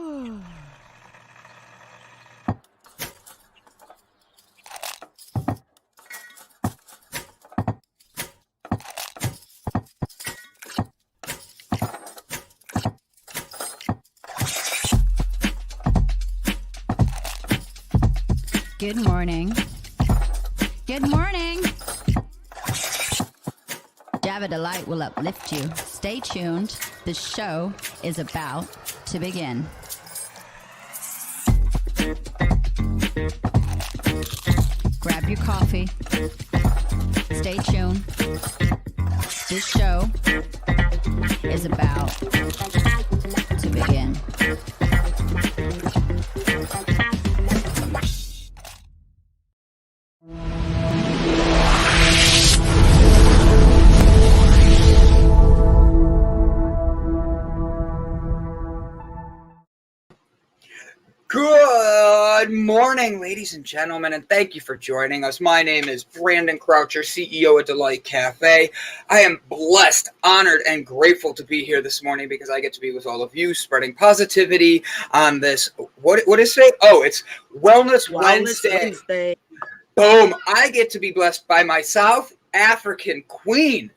Good morning. Good morning. Java Delight will uplift you. Stay tuned. The show is about to begin. Grab your coffee. Stay tuned. This show is about to begin. Good morning, ladies and gentlemen, and thank you for joining us. My name is Brandon Croucher, CEO of Delight Cafe. I am blessed, honored, and grateful to be here this morning because I get to be with all of you, spreading positivity on this. What is it? Oh, it's Wellness Wednesday. Boom! I get to be blessed by my South African queen.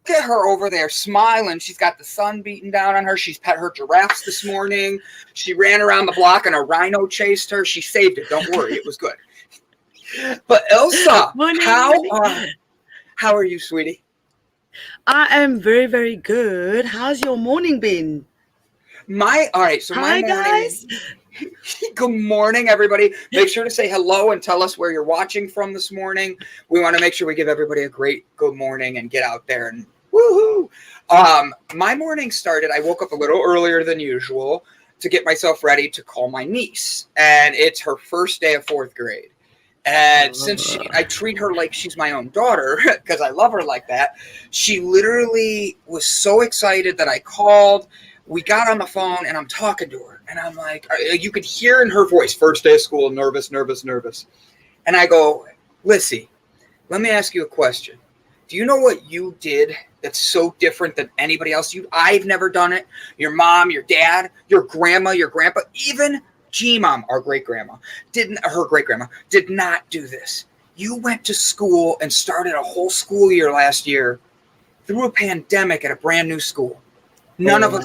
Look at her over there smiling. She's got the sun beating down on her. She's pet her giraffes this morning. She ran around the block and a rhino chased her. She saved it. Don't worry. It was good. But Ilse, how are you, sweetie? I am very, very good. How's your morning been? Hi, guys. Good morning, everybody. Make sure to say hello and tell us where you're watching from this morning. We want to make sure we give everybody a great good morning and get out there and woohoo. My morning started, I woke up a little earlier than usual to get myself ready to call my niece. And it's her first day of fourth grade. And since I treat her like she's my own daughter, because I love her like that, she literally was so excited that I called. We got on the phone and I'm talking to her and I'm like, you could hear in her voice, first day of school, nervous. And I go, Lissy, let me ask you a question. Do you know what you did that's so different than anybody else? I've never done it. Your mom, your dad, your grandma, your grandpa, even G-Mom, our great-grandma, her great-grandma, did not do this. You went to school and started a whole school year last year through a pandemic at a brand new school. None of us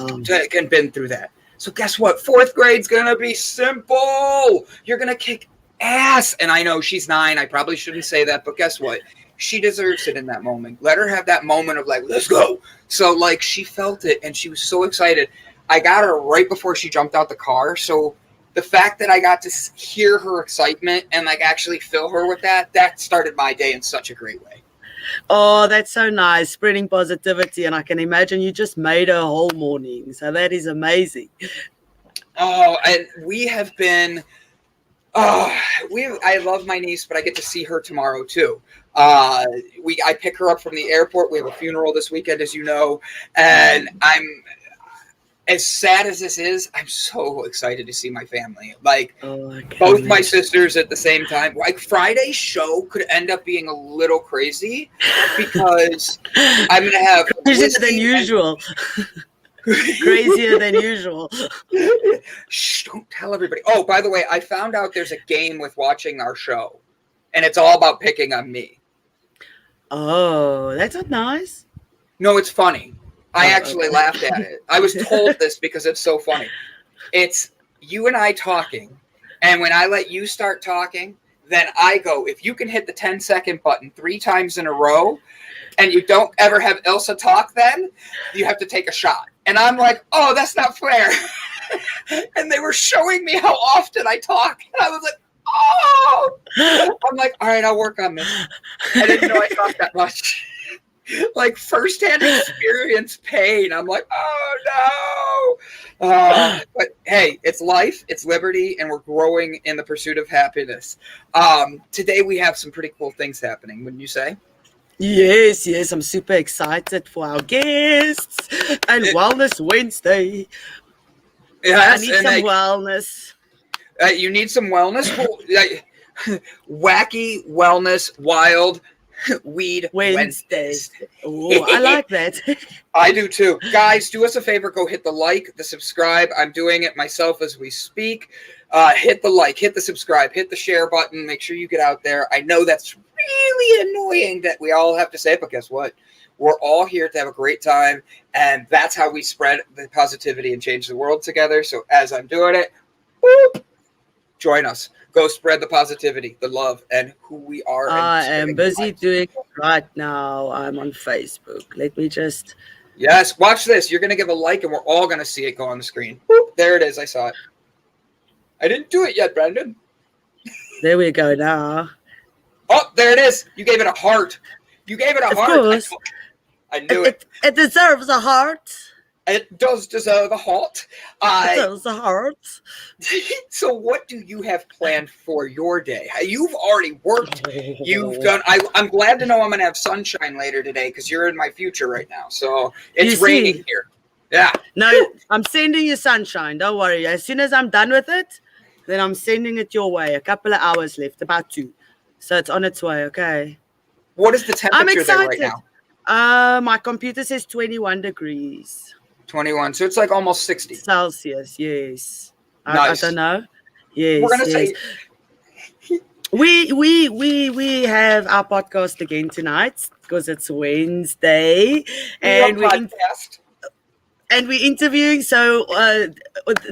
can been through that. So guess what? Fourth grade's going to be simple. You're going to kick ass. And I know she's 9. I probably shouldn't say that, but guess what? She deserves it in that moment. Let her have that moment of like, let's go. So like she felt it and she was so excited. I got her right before she jumped out the car. So the fact that I got to hear her excitement and like actually fill her with that started my day in such a great way. Oh, that's so nice, spreading positivity, and I can imagine you just made a whole morning, so that is amazing. Oh, and we have been I love my niece, but I get to see her tomorrow too. I pick her up from the airport. We have a funeral this weekend, as you know, and I'm as sad as this is, I'm so excited to see my family. Like both my sisters at the same time. Like Friday's show could end up being a little crazy because I'm gonna have crazier than usual. Crazier than usual. Shh, don't tell everybody. Oh, by the way, I found out there's a game with watching our show, and it's all about picking on me. Oh, that's not nice. No, it's funny. I actually laughed at it. I was told this because it's so funny. It's you and I talking, and when I let you start talking, then I go, if you can hit the 10-second button 3 times in a row, and you don't ever have Ilse talk, then you have to take a shot. And I'm like, oh, that's not fair. And they were showing me how often I talk, and I was like, oh. I'm like, all right, I'll work on this. I didn't know I talked that much. Like firsthand experience pain. I'm like, oh no. But hey, it's life, it's liberty, and we're growing in the pursuit of happiness. Today we have some pretty cool things happening, wouldn't you say? Yes, I'm super excited for our guests and Wellness Wednesday. Yes, I need some wellness. You need some wellness? Wacky, wellness, wild. Weed Wednesdays. Wednesdays. Oh, I like that. I do too. Guys, do us a favor. Go hit the like, the subscribe. I'm doing it myself as we speak. Hit the like, hit the subscribe, hit the share button. Make sure you get out there. I know that's really annoying that we all have to say it, but guess what? We're all here to have a great time, and that's how we spread the positivity and change the world together. So as I'm doing it, whoop, join us. Go spread the positivity, the love, and who we are. I am busy doing it right now. I'm on Facebook. Let me just... Yes, watch this. You're going to give a like, and we're all going to see it go on the screen. Whoop, there it is. I saw it. I didn't do it yet, Brandon. There we go now. Oh, there it is. You gave it a heart. You gave it a heart. Of course. I knew it. It deserves a heart. It does deserve a heart. It deserves a heart. So what do you have planned for your day? You've already worked. You've done. I'm glad to know I'm going to have sunshine later today because you're in my future right now. So it's raining here. Yeah. No, I'm sending you sunshine. Don't worry. As soon as I'm done with it, then I'm sending it your way. A couple of hours left, about 2. So it's on its way, okay? What is the temperature there right now? My computer says 21 degrees. 21. So it's like almost 60. Celsius, yes. Nice. I don't know. Yes. We're gonna say we have our podcast again tonight because it's Wednesday and we're interviewing. So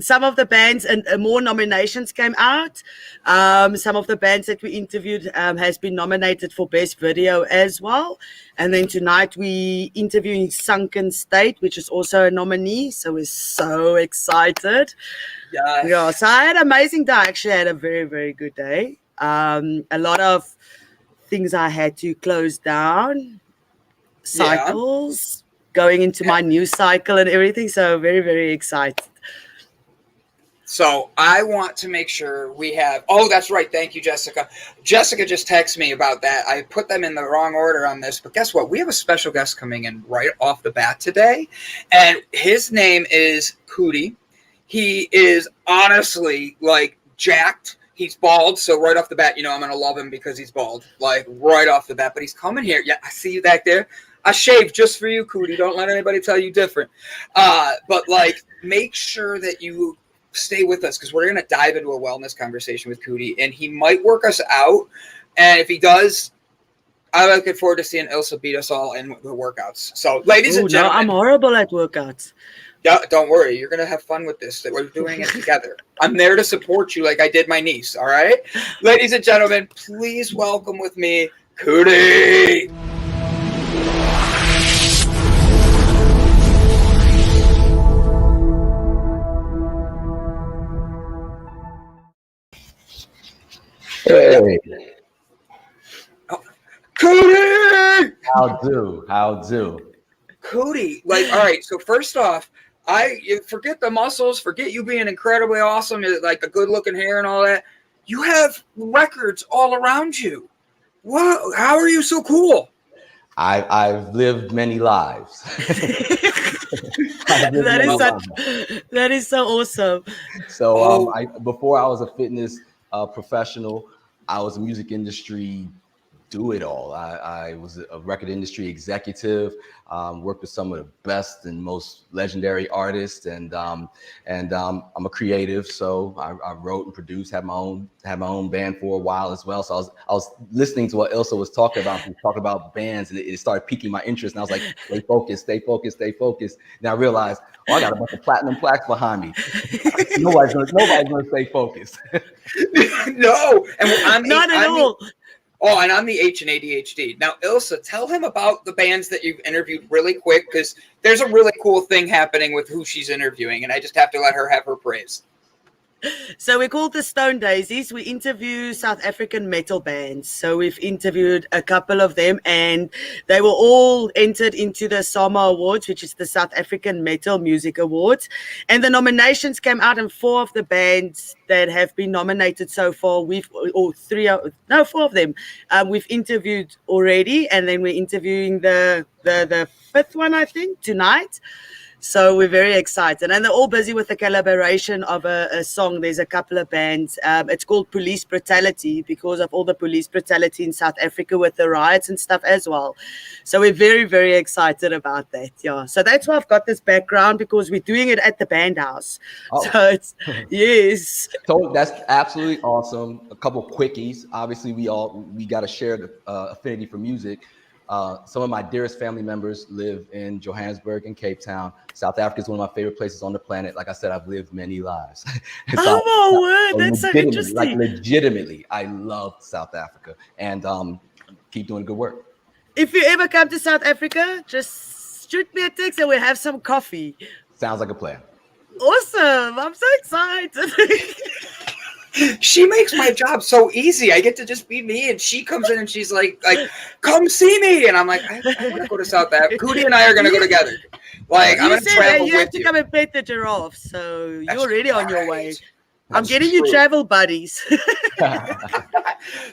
some of the bands and more nominations came out. Some of the bands that we interviewed has been nominated for Best Video as well. And then tonight we interviewing Sunken State, which is also a nominee. So we're so excited. Yes. Yeah. So I had an amazing day. I actually had a very, very good day. A lot of things I had to close down. Cycles. Going into my new cycle and everything. So very, very excited. So I want to make sure we have, oh, that's right. Thank you, Jessica. Jessica just texted me about that. I put them in the wrong order on this, but guess what? We have a special guest coming in right off the bat today. And his name is Cootie. He is honestly like jacked. He's bald. So right off the bat, I'm going to love him because he's bald, like right off the bat, but he's coming here. Yeah. I see you back there. I shaved just for you, Cootie. Don't let anybody tell you different. But like, make sure that you stay with us because we're going to dive into a wellness conversation with Cootie, and he might work us out. And if he does, I'm looking forward to seeing Ilse beat us all in the workouts. So, ladies and gentlemen, I'm horrible at workouts. Yeah, don't worry. You're going to have fun with this. That we're doing it together. I'm there to support you like I did my niece. All right, ladies and gentlemen, please welcome with me, Cootie. Hey, Oh, Cootie! how do? Cootie, like, all right, so first off, you forget the muscles, forget you being incredibly awesome, like the good looking hair and all that. You have records all around you. Wow, how are you so cool? I've lived many lives. That is so awesome. So before I was a fitness professional, I was a music industry do-it-all. I was a record industry executive, worked with some of the best and most legendary artists, and I'm a creative, so I wrote and produced, had my own band for a while as well. So I was listening to what Ilse was talking about. She was talking about bands, and it started piquing my interest. And I was like, stay focused, stay focused, stay focused. And I realized, I got a bunch of platinum plaques behind me. Nobody's gonna stay focused. No, and Not at all. Oh, and I'm the H and ADHD. Now, Ilse, tell him about the bands that you've interviewed really quick, because there's a really cool thing happening with who she's interviewing, and I just have to let her have her praise. So we're called the Stone Daisies. We interview South African metal bands. So we've interviewed a couple of them, and they were all entered into the SAMA Awards, which is the South African Metal Music Awards. And the nominations came out, and 4 of the bands that have been nominated so far, 4 of them, we've interviewed already, and then we're interviewing the 5th one, I think, tonight. So we're very excited, and they're all busy with the collaboration of a song. There's a couple of bands. It's called Police Brutality because of all the police brutality in South Africa with the riots and stuff as well. So we're very, very excited about that. Yeah. So that's why I've got this background, because we're doing it at the band house. Oh. So it's yes. So that's absolutely awesome. A couple quickies. Obviously, we got to share the affinity for music. Some of my dearest family members live in Johannesburg and Cape Town. South Africa is one of my favorite places on the planet. Like I said, I've lived many lives. Oh my word, that's so interesting. Like legitimately, I love South Africa, and keep doing good work. If you ever come to South Africa, just shoot me a text and we'll have some coffee. Sounds like a plan. Awesome. I'm so excited. She makes my job so easy. I get to just be me, and she comes in and she's like, come see me. And I'm like, I want to go to South Africa. Cootie and I are going to go together. Like, I'm going to travel with you. You have to come and pet the giraffe, so That's you're already on your right. way. That's I'm getting true. you travel buddies.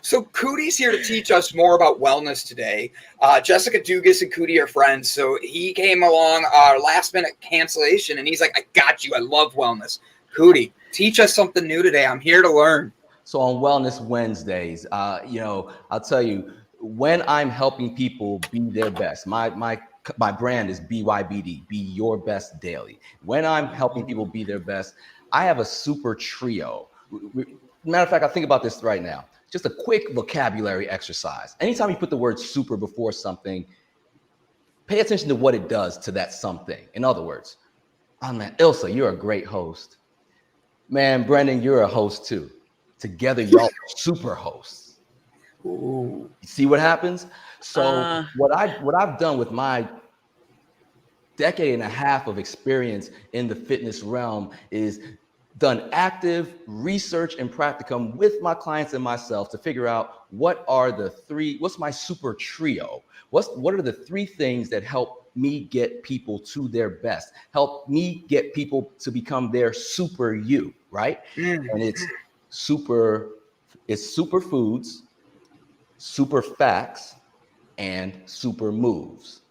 So Cootie's here to teach us more about wellness today. Jessica Dugas and Cootie are friends. So he came along our last minute cancellation, and he's like, I got you. I love wellness. Cootie, teach us something new today. I'm here to learn. So on Wellness Wednesdays, I'll tell you, when I'm helping people be their best, my brand is BYBD, be your best daily. When I'm helping people be their best, I have a super trio. Matter of fact, I think about this right now. Just a quick vocabulary exercise. Anytime you put the word super before something, pay attention to what it does to that something. In other words, man, Ilse, you're a great host. Man, Brandon, you're a host too. Together, y'all super hosts. Ooh. You see what happens? So what I've done with my decade and a half of experience in the fitness realm is done active research and practicum with my clients and myself to figure out what's my super trio? What are the three things that help me get people to their best, help me get people to become their super you, right? And it's superfoods, super facts, and super moves.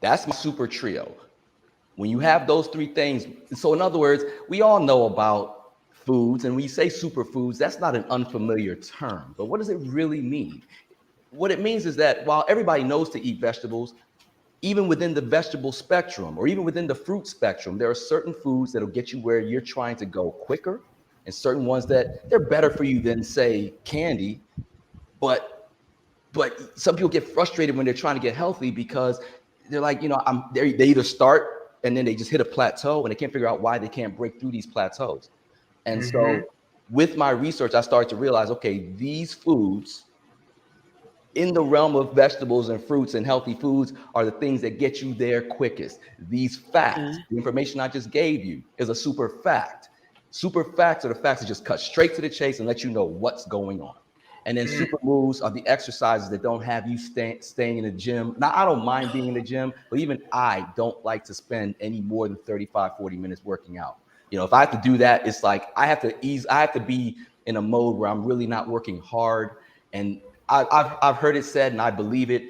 That's my super trio. When you have those three things, so in other words, we all know about foods, and when you say superfoods, that's not an unfamiliar term, but what does it really mean? What it means is that while everybody knows to eat vegetables, even within the vegetable spectrum or even within the fruit spectrum, there are certain foods that'll get you where you're trying to go quicker, and certain ones that they're better for you than, say, candy. But some people get frustrated when they're trying to get healthy because they're like, they either start and then they just hit a plateau and they can't figure out why they can't break through these plateaus. And so with my research, I started to realize, okay, these foods in the realm of vegetables and fruits and healthy foods are the things that get you there quickest. These facts, the information I just gave you is a super fact. Super facts are the facts that just cut straight to the chase and let you know what's going on. And then super moves are the exercises that don't have you staying in the gym. Now, I don't mind being in the gym, but even I don't like to spend any more than 35, 40 minutes working out. If I have to do that, it's like I have to be in a mode where I'm really not working hard. And I've heard it said, and I believe it,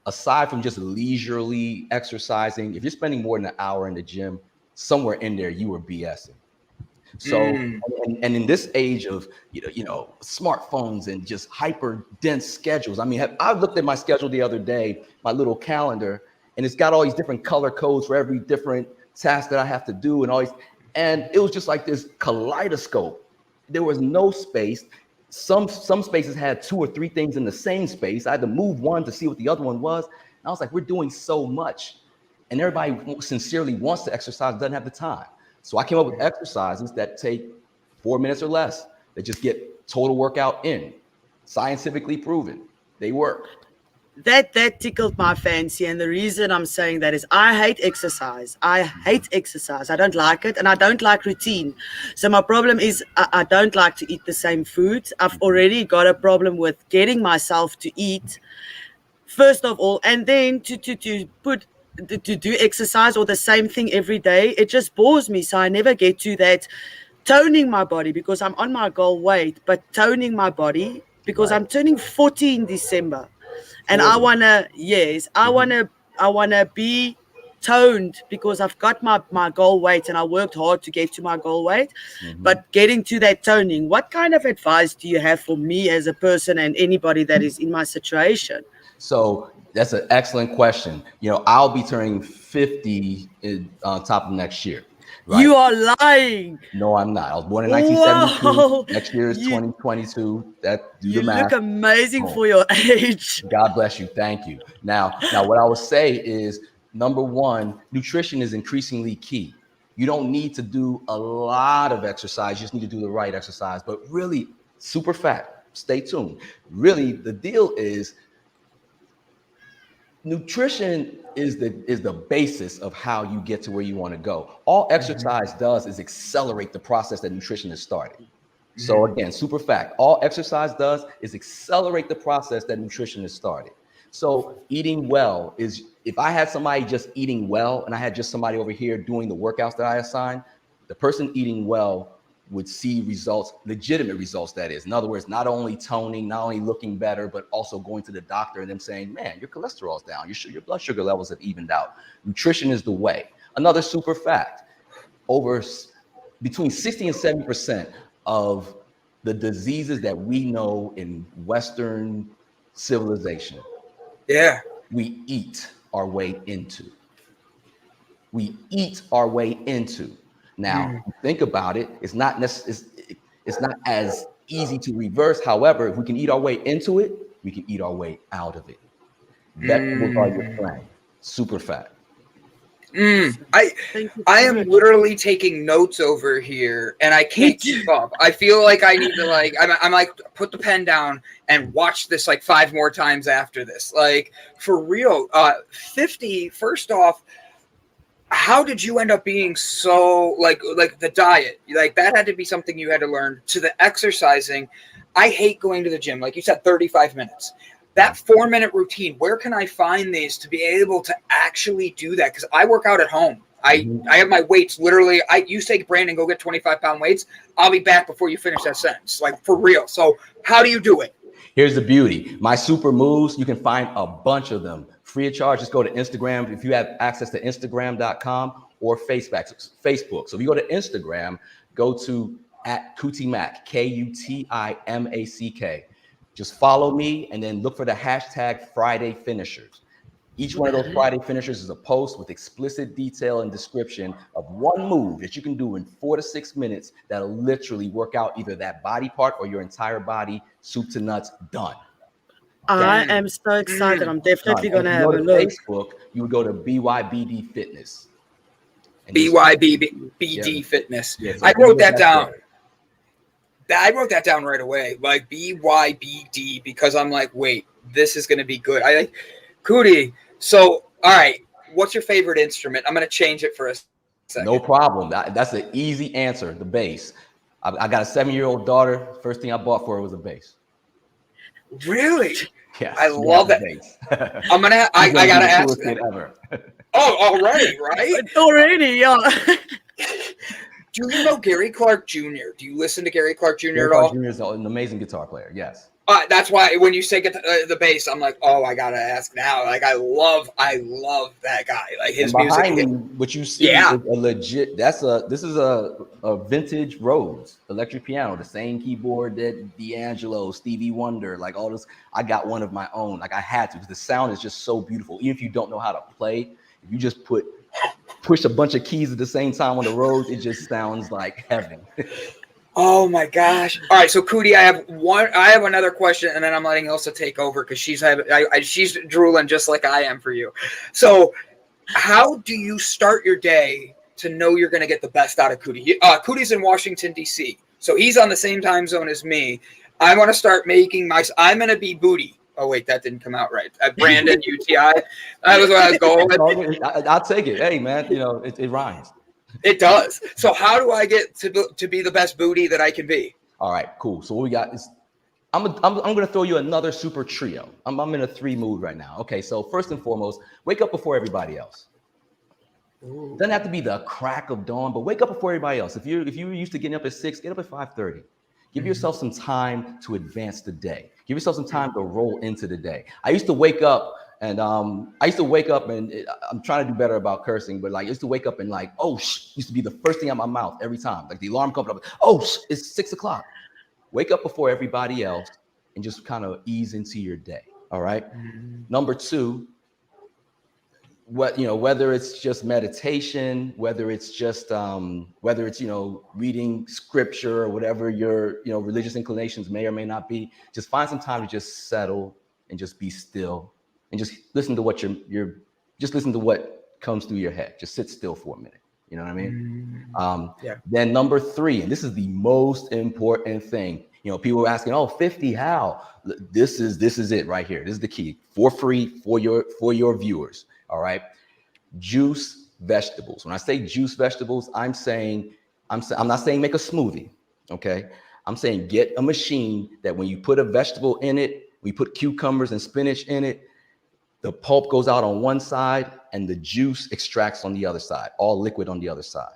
aside from just leisurely exercising, if you're spending more than an hour in the gym, somewhere in there, you were BSing. So, and in this age of, smartphones and just hyper dense schedules, I looked at my schedule the other day, my little calendar, and it's got all these different color codes for every different task that I have to do and it was just like this kaleidoscope. There was no space. Some spaces had 2 or 3 things in the same space. I had to move one to see what the other one was. And I was like, we're doing so much. And everybody sincerely wants to exercise, doesn't have the time. So I came up with exercises that take 4 minutes or less, that just get total workout in. Scientifically proven. They work. That tickled my fancy, and the reason I'm saying that is I hate exercise. I don't like it, and I don't like routine. So my problem is I don't like to eat the same food. I've already got a problem with getting myself to eat, first of all, and then to do exercise or the same thing every day. It just bores me, so I never get to that toning my body, because I'm on my goal weight, but toning my body because I'm turning 40 in December. And I wanna be toned because I've got my goal weight and I worked hard to get to my goal weight. But getting to that toning, what kind of advice do you have for me as a person and anybody that is in my situation? So that's an excellent question. I'll be turning 50 on top of next year. Right? You are lying. No, I'm not. I was born in 1972. Wow. Next year is 2022. That do the math. You look amazing for your age. God bless you. Thank you. Now, what I would say is, number one, nutrition is increasingly key. You don't need to do a lot of exercise. You just need to do the right exercise. But really, super fat. Stay tuned. Really, the deal is nutrition is the basis of how you get to where you want to go. All exercise does is accelerate the process that nutrition is starting. So again, super fact, all exercise does is accelerate the process that nutrition is starting. So eating well is, if I had somebody just eating well and I had just somebody over here doing the workouts that I assign, the person eating well would see results, legitimate results, that is. In other words, not only toning, not only looking better, but also going to the doctor and them saying, man, your cholesterol's down, your blood sugar levels have evened out. Nutrition is the way. Another super fact, between 60 and 70% of the diseases that we know in Western civilization, we eat our way into. We eat our way into. Now, think about it. It's not as easy to reverse. However, if we can eat our way into it, we can eat our way out of it. Vegetables are your friend. Super fat. I am literally taking notes over here, and I can't keep up. I feel like I need to I'm like, put the pen down and watch this like 5 more times after this. Like, for real. 50. First off, how did you end up being so like the diet? Like, that had to be something you had to learn. To the exercising, I hate going to the gym. Like you said, 35 minutes. That 4-minute routine, where can I find these to be able to actually do that? Because I work out at home. I have my weights literally. You say, Brandon, go get 25-pound weights. I'll be back before you finish that sentence. Like, for real. So how do you do it? Here's the beauty. My super moves, you can find a bunch of them free of charge. Just go to Instagram if you have access to Instagram.com or Facebook. So if you go to Instagram, go to @KutiMack, KUTIMACK. Just follow me and then look for the hashtag Friday Finishers. Each one of those Friday Finishers is a post with explicit detail and description of one move that you can do in 4 to 6 minutes that'll literally work out either that body part or your entire body, soup to nuts, done. I am so excited. I'm definitely going to have a look. Facebook, you would go to BYBD Fitness. BYBD Fitness. Yes, I wrote that down. I wrote that down right away, like BYBD, because I'm like, wait, this is going to be good. Kuti, so, all right, what's your favorite instrument? I'm going to change it for a second. No problem. That's an easy answer, the bass. I got a 7-year-old daughter. First thing I bought for her was a bass. Really? Yeah. I love that. I'm going to, I got to ask that. Ever. Oh, already, right? Already, yeah. Do you know Gary Clark Jr.? Do you listen to Gary Clark Jr. at all? Gary Clark Jr. is an amazing guitar player, yes. That's why when you say get the bass, I'm like, oh, I gotta ask now. Like, I love that guy. Like, his music. Me, what you see is a legit. This is a vintage Rhodes electric piano, the same keyboard that D'Angelo, Stevie Wonder, like all this. I got one of my own. Like, I had to, because the sound is just so beautiful. Even if you don't know how to play, if you just push a bunch of keys at the same time on the Rhodes, it just sounds like heaven. Oh my gosh! All right, so Kuti, I have another question, and then I'm letting Ilse take over because she's drooling just like I am for you. So, how do you start your day to know you're going to get the best out of Kuti? Kuti's in Washington D.C., so he's on the same time zone as me. I want to start making I'm going to be booty. Oh wait, that didn't come out right. Brandon UTI. That was what I was going with. I'll take it. Hey man, it rhymes. It does. So how do I get to be the best booty that I can be? All right, cool. So what we got is I'm going to throw you another super trio. I'm in a 3 mood right now. Okay, so first and foremost, wake up before everybody else. Ooh. Doesn't have to be the crack of dawn, but wake up before everybody else. If you're used to getting up at 6, get up at 5:30. Give yourself some time to advance the day. Give yourself some time to roll into the day. I used to wake up And I used to wake up and I'm trying to do better about cursing, but like I used to wake up and like, oh, used to be the first thing out my mouth every time. Like the alarm comes up, oh, it's 6 o'clock. Wake up before everybody else and just kind of ease into your day. All right. Number two, whether it's just meditation, whether it's just reading scripture or whatever your religious inclinations may or may not be, just find some time to just settle and just be still and just listen to what just listen to what comes through your head. Just sit still for a minute. You know what I mean? Then number three, and this is the most important thing. People are asking, oh, 50, how? This is it right here. This is the key for free for your viewers. All right. Juice vegetables. When I say juice vegetables, I'm not saying make a smoothie. Okay. I'm saying get a machine that when you put a vegetable in it, we put cucumbers and spinach in it, the pulp goes out on one side and the juice extracts on the other side, all liquid on the other side.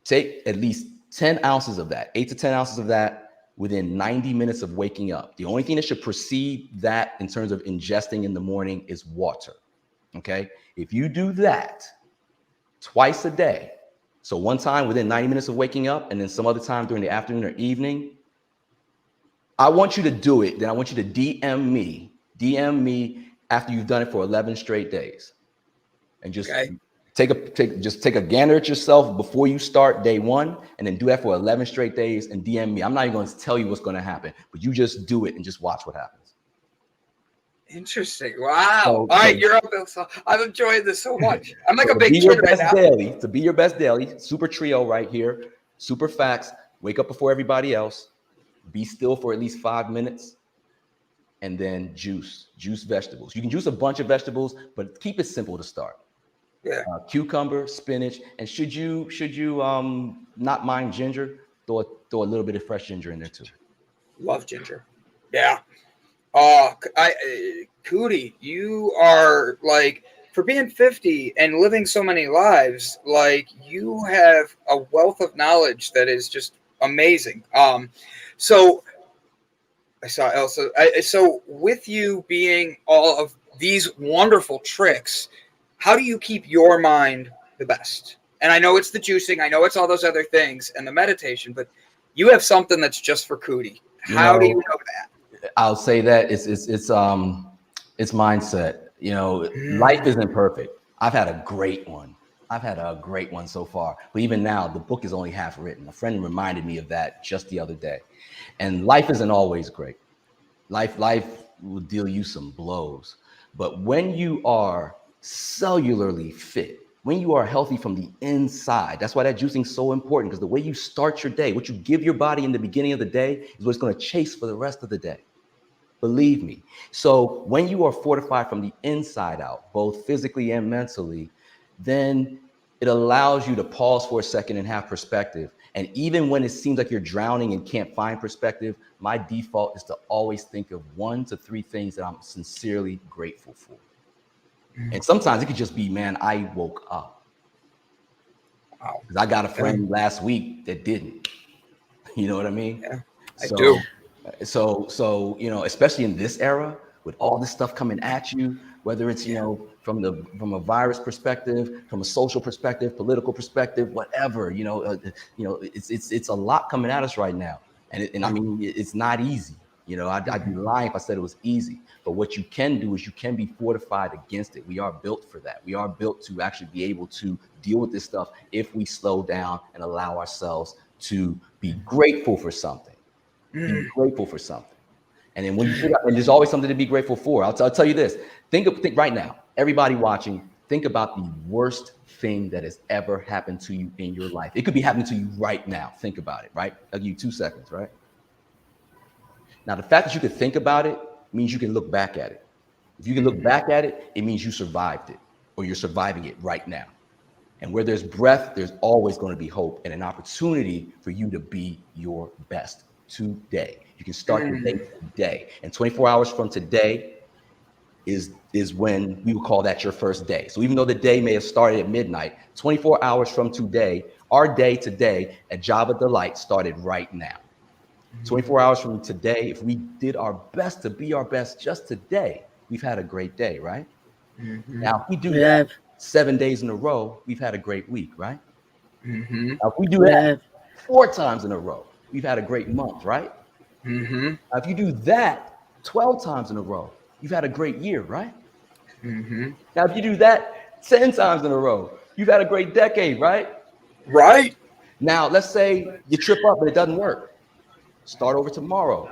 Take at least 10 ounces of that, 8 to 10 ounces of that within 90 minutes of waking up. The only thing that should precede that in terms of ingesting in the morning is water. Okay. If you do that twice a day, so one time within 90 minutes of waking up and then some other time during the afternoon or evening, I want you to do it. Then I want you to DM me after you've done it for 11 straight days, and just take a gander at yourself before you start day one, and then do that for 11 straight days and DM me. I'm not even going to tell you what's going to happen, but you just do it and just watch what happens. Interesting. Wow. All right, you're up, Ilse. I'm enjoying this so much. I'm like a big kid right now. To be your best daily, super trio right here, super facts, wake up before everybody else, be still for at least 5 minutes, and then juice vegetables. You can juice a bunch of vegetables, but keep it simple to start. Yeah. Cucumber, spinach, and should you not mind ginger, throw a little bit of fresh ginger in there too. Love ginger. Yeah. Cootie, you are like, for being 50 and living so many lives, like you have a wealth of knowledge that is just amazing. So I saw Ilse. So with you being all of these wonderful tricks, how do you keep your mind the best? And I know it's the juicing, I know it's all those other things and the meditation, but you have something that's just for Cootie. How do you know that? I'll say that it's mindset. Life isn't perfect. I've had a great one so far, but even now the book is only half written. A friend reminded me of that just the other day. And life isn't always great. Life will deal you some blows. But when you are cellularly fit, when you are healthy from the inside, that's why that juicing is so important, because the way you start your day, what you give your body in the beginning of the day is what it's going to chase for the rest of the day. Believe me. So when you are fortified from the inside out, both physically and mentally, then it allows you to pause for a second and have perspective. And even when it seems like you're drowning and can't find perspective, my default is to always think of 1 to 3 things that I'm sincerely grateful for. And sometimes it could just be, man, I woke up. Wow. Because I got a friend last week that didn't. You know what I mean? Yeah, I do. So, especially in this era with all this stuff coming at you, whether it's, from a virus perspective, from a social perspective, political perspective, whatever, it's a lot coming at us right now. And I mean, it's not easy. I'd be lying if I said it was easy. But what you can do is you can be fortified against it. We are built for that. We are built to actually be able to deal with this stuff if we slow down and allow ourselves to be grateful for something. Be grateful for something. And then when you and there's always something to be grateful for. I'll tell you this. Think right now, everybody watching, think about the worst thing that has ever happened to you in your life. It could be happening to you right now. Think about it, right? I'll give you 2 seconds, right? Now, the fact that you could think about it means you can look back at it. If you can look back at it, it means you survived it, or you're surviving it right now. And where there's breath, there's always going to be hope and an opportunity for you to be your best today. You can start your day today. And 24 hours from today is when we will call that your first day. So even though the day may have started at midnight, 24 hours from today, our day today at Java Delight started right now. 24 hours from today, if we did our best to be our best just today, we've had a great day, right? Mm-hmm. Now, if we do We that have. 7 days in a row, we've had a great week, right? Mm-hmm. Now, if we do We that have. 4 times in a row, we've had a great month, right? Mm-hmm. Now, if you do that 12 times in a row, you've had a great year, right? Mm-hmm. Now, if you do that 10 times in a row, you've had a great decade, right? Right. Now, let's say you trip up and it doesn't work. Start over tomorrow.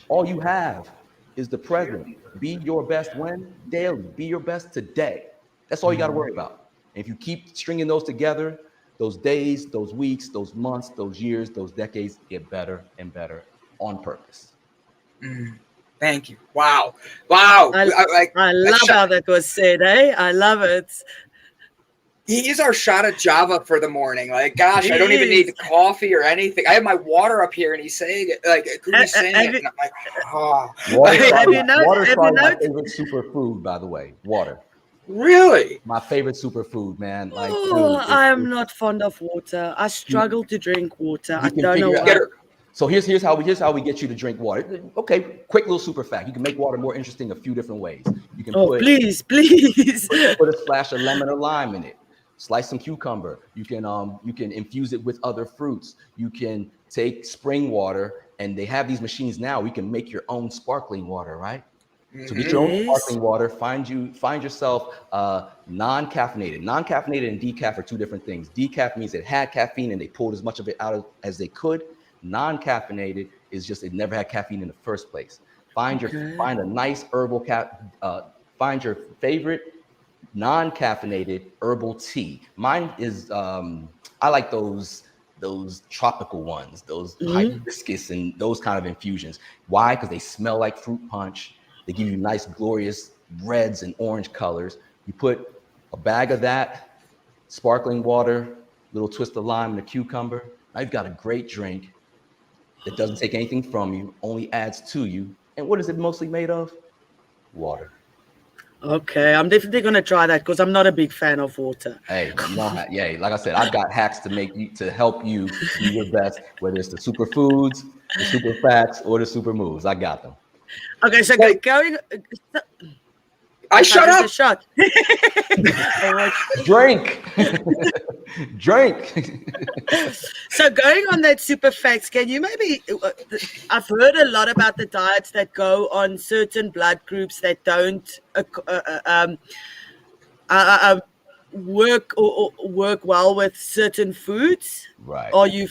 All you have is the present. Be your best when? Daily. Be your best today. That's all you got to worry about. And if you keep stringing those together, those days, those weeks, those months, those years, those decades get better and better on purpose. Thank you. Wow. Wow. I love how that was said, eh? I love it. He's our shot of Java for the morning. Like, gosh, I don't He even need is. coffee or anything. I have my water up here, and he's saying it like he's saying have it, you- and I'm like, oh. Water is Have you probably my noticed- favorite superfood, by the way. Water. Really? My favorite superfood, man. Like, Oh, dude, I am not fond of water. I struggle to drink water. I can don't know figure why. out- So here's how we get you to drink water. Okay, quick little super fact. You can make water more interesting a few different ways. You can Oh, please. put a splash of lemon or lime in it. Slice some cucumber. You can infuse it with other fruits. You can take spring water, and they have these machines now. We can make your own sparkling water, right? So get your own Yes. sparkling water. Find yourself non-caffeinated. Non-caffeinated and decaf are two different things. Decaf means it had caffeine and they pulled as much of it out as they could. Non-caffeinated is just it never had caffeine in the first place. Find a nice herbal find your favorite non-caffeinated herbal tea. Mine is I like those tropical ones, those hibiscus and those kind of infusions. Why? Because they smell like fruit punch. They give you nice, glorious reds and orange colors. You put a bag of that, sparkling water, little twist of lime and a cucumber. Now you've got a great drink that doesn't take anything from you, only adds to you. And what is it mostly made of? Water. Okay, I'm definitely going to try that because I'm not a big fan of water. Hey, you don't have, yeah, like I said, I've got hacks to help you do your best, whether it's the superfoods, the super facts, or the super moves. I got them. Okay, so Well, going... I shut up. A shot. Drink. Drink. So going on that super facts, can you maybe... I've heard a lot about the diets that go on certain blood groups that don't work or work well with certain foods. Right. Are you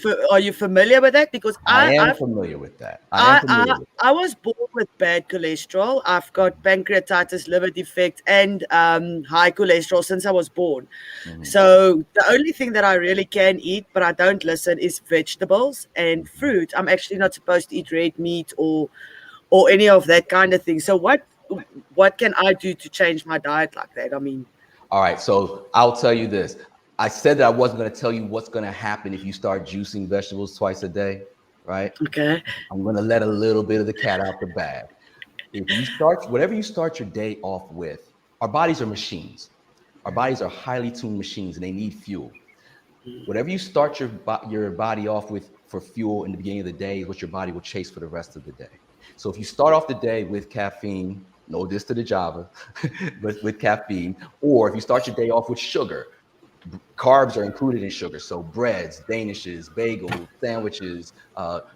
familiar with that? Because I am familiar with that. I was born with bad cholesterol. I've got pancreatitis, liver defect, and high cholesterol since I was born. Mm-hmm. So the only thing that I really can eat, but I don't listen, is vegetables and fruit. I'm actually not supposed to eat red meat or any of that kind of thing. So what can I do to change my diet like that? I mean, all right, so I'll tell you this. I said that I wasn't going to tell you what's going to happen if you start juicing vegetables twice a day, right? Okay. I'm going to let a little bit of the cat out the bag. Whatever you start your day off with, our bodies are machines. Our bodies are highly tuned machines and they need fuel. Whatever you start your body off with for fuel in the beginning of the day is what your body will chase for the rest of the day. So if you start off the day with caffeine, no diss to the Java, but with caffeine, or if you start your day off with sugar, carbs are included in sugar. So breads, danishes, bagels, sandwiches,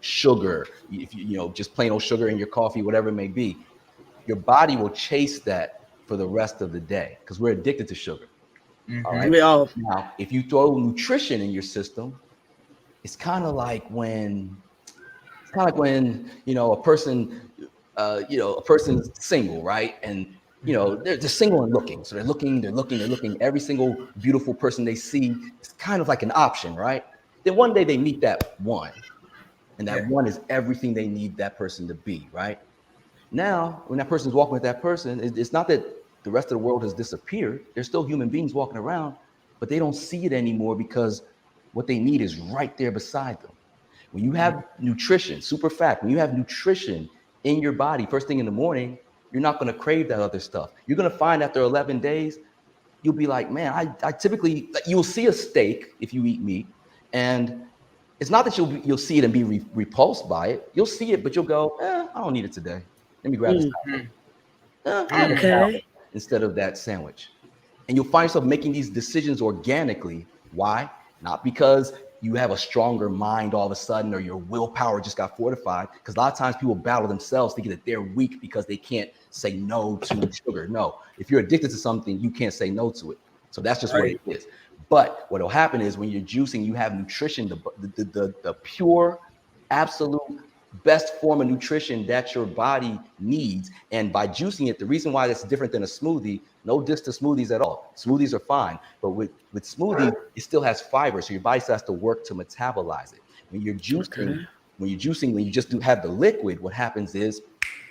sugar, if just plain old sugar in your coffee, whatever it may be, your body will chase that for the rest of the day because we're addicted to sugar. Mm-hmm. All right. We are. Now, if you throw nutrition in your system, it's kind of like when a person's single, right? And they're single and looking. So they're looking. Every single beautiful person they see is kind of like an option, right? Then one day they meet that one, and that one is everything they need that person to be, right? Now, when that person's walking with that person, it's not that the rest of the world has disappeared. There's still human beings walking around, but they don't see it anymore because what they need is right there beside them. When you have nutrition, super fact, when you have nutrition in your body first thing in the morning, you're not going to crave that other stuff. You're going to find after 11 days, you'll be like, man, I typically, you'll see a steak if you eat meat. And it's not that you'll see it and be repulsed by it. You'll see it, but you'll go, I don't need it today. Let me grab this. Okay. instead of that sandwich. And you'll find yourself making these decisions organically. Why? Not because you have a stronger mind all of a sudden or your willpower just got fortified. Because a lot of times people battle themselves thinking that they're weak because they can't say no to sugar. No, if you're addicted to something, you can't say no to it. So that's just what it is. But what will happen is when you're juicing, you have nutrition, the pure, absolute best form of nutrition that your body needs. And by juicing it, the reason why that's different than a smoothie, no diss to smoothies at all. Smoothies are fine, but with smoothies, it still has fiber, so your body still has to work to metabolize it. When you're juicing, when you just have the liquid, what happens is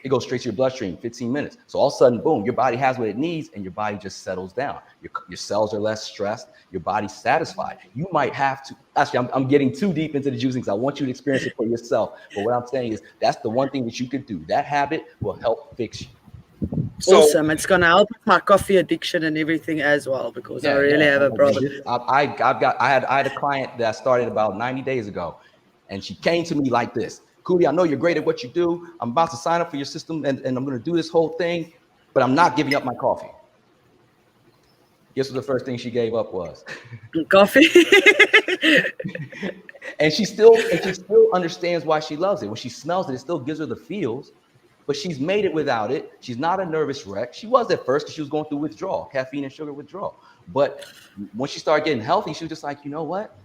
it goes straight to your bloodstream, 15 minutes. So all of a sudden, boom, your body has what it needs and your body just settles down. Your cells are less stressed. Your body's satisfied. You might have to, actually, I'm getting too deep into the juicing because I want you to experience it for yourself. But what I'm saying is that's the one thing that you could do. That habit will help fix you. So, Awesome. It's going to help with my coffee addiction and everything as well, because I really have a problem. I had a client that I started about 90 days ago, and she came to me like this. Cootie, I know you're great at what you do. I'm about to sign up for your system and I'm going to do this whole thing, but I'm not giving up my coffee. Guess what the first thing she gave up was? Coffee. and she still understands why she loves it. When she smells it, it still gives her the feels, but she's made it without it. She's not a nervous wreck. She was at first because she was going through withdrawal, caffeine and sugar withdrawal. But when she started getting healthy, she was just like, you know what?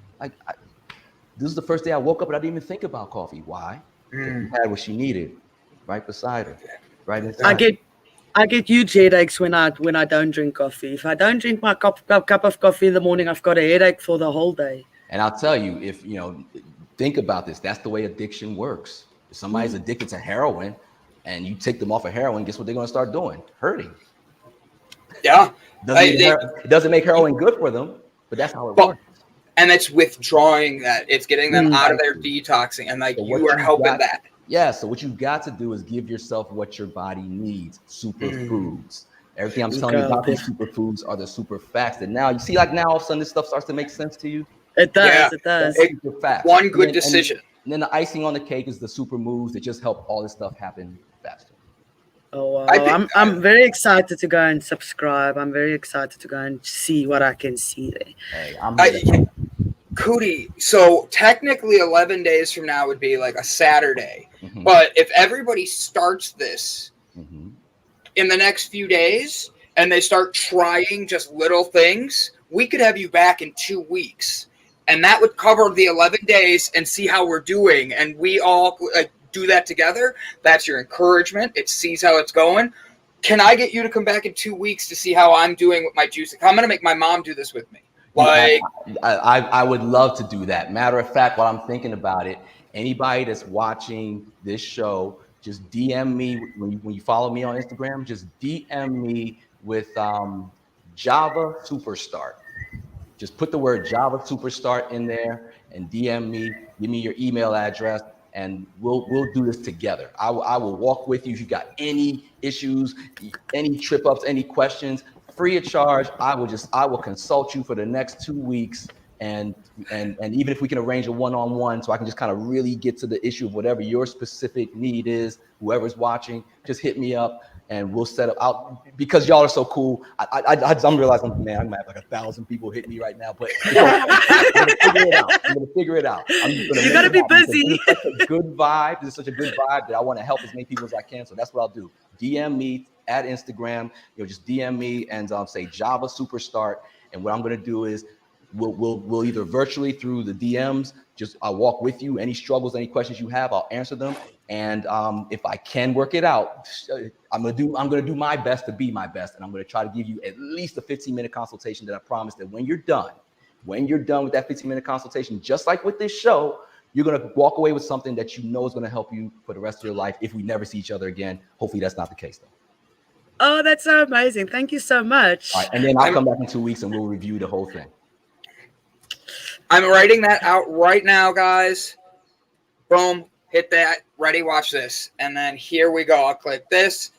This is the first day I woke up and I didn't even think about coffee. Why? She had what she needed right beside her, right inside. I get huge headaches when I don't drink coffee. If I don't drink my cup of coffee in the morning, I've got a headache for the whole day. And I'll tell you, if think about this, that's the way addiction works. If somebody's addicted to heroin and you take them off of heroin, guess what they're going to start doing? Hurting. Yeah. It doesn't make heroin good for them, but that's how it works. And it's withdrawing that. It's getting them out of their detoxing. And you are helping that. Yeah. So what you've got to do is give yourself what your body needs. Superfoods. Everything I'm telling you about these superfoods are the super facts. And now you see, like now all of a sudden this stuff starts to make sense to you. It does. Yeah. It does. Super facts. One good decision. And then the icing on the cake is the super moves that just help all this stuff happen faster. Oh, wow. I'm very excited to go and subscribe. I'm very excited to go and see what I can see there. Hey, Cootie, so technically 11 days from now would be like a Saturday. But if everybody starts this in the next few days and they start trying just little things, we could have you back in 2 weeks. And that would cover the 11 days and see how we're doing. And we all do that together. That's your encouragement. It sees how it's going. Can I get you to come back in 2 weeks to see how I'm doing with my juicing? I'm going to make my mom do this with me. I would love to do that. Matter of fact, while I'm thinking about it, anybody that's watching this show, just DM me when you follow me on Instagram. Just DM me with Java Superstart. Just put the word Java Superstart in there and DM me. Give me your email address, and we'll do this together. I will walk with you if you got any issues, any trip ups, any questions. Free of charge. I will consult you for the next 2 weeks, and even if we can arrange a one-on-one, so I can just kind of really get to the issue of whatever your specific need is. Whoever's watching, just hit me up and we'll set up out, because y'all are so cool. I'm realizing, man, I'm gonna have like 1,000 people hit me right now, but I'm gonna figure it out. You gotta be busy. This is such a good vibe. This is such a good vibe that I want to help as many people as I can. So that's what I'll do. DM me at Instagram, just DM me and say Java Superstart. And what I'm going to do is we'll either virtually through the DMs, I'll walk with you. Any struggles, any questions you have, I'll answer them. And if I can work it out, I'm going to do my best to be my best. And I'm going to try to give you at least a 15-minute consultation that I promise that when you're done with that 15-minute consultation, just like with this show, you're going to walk away with something that you know is going to help you for the rest of your life if we never see each other again. Hopefully that's not the case, though. Oh, that's so amazing. Thank you so much. All right, and then I'll come back in 2 weeks and we'll review the whole thing. I'm writing that out right now, guys. Boom. Hit that. Ready, watch this. And then here we go. I'll click this.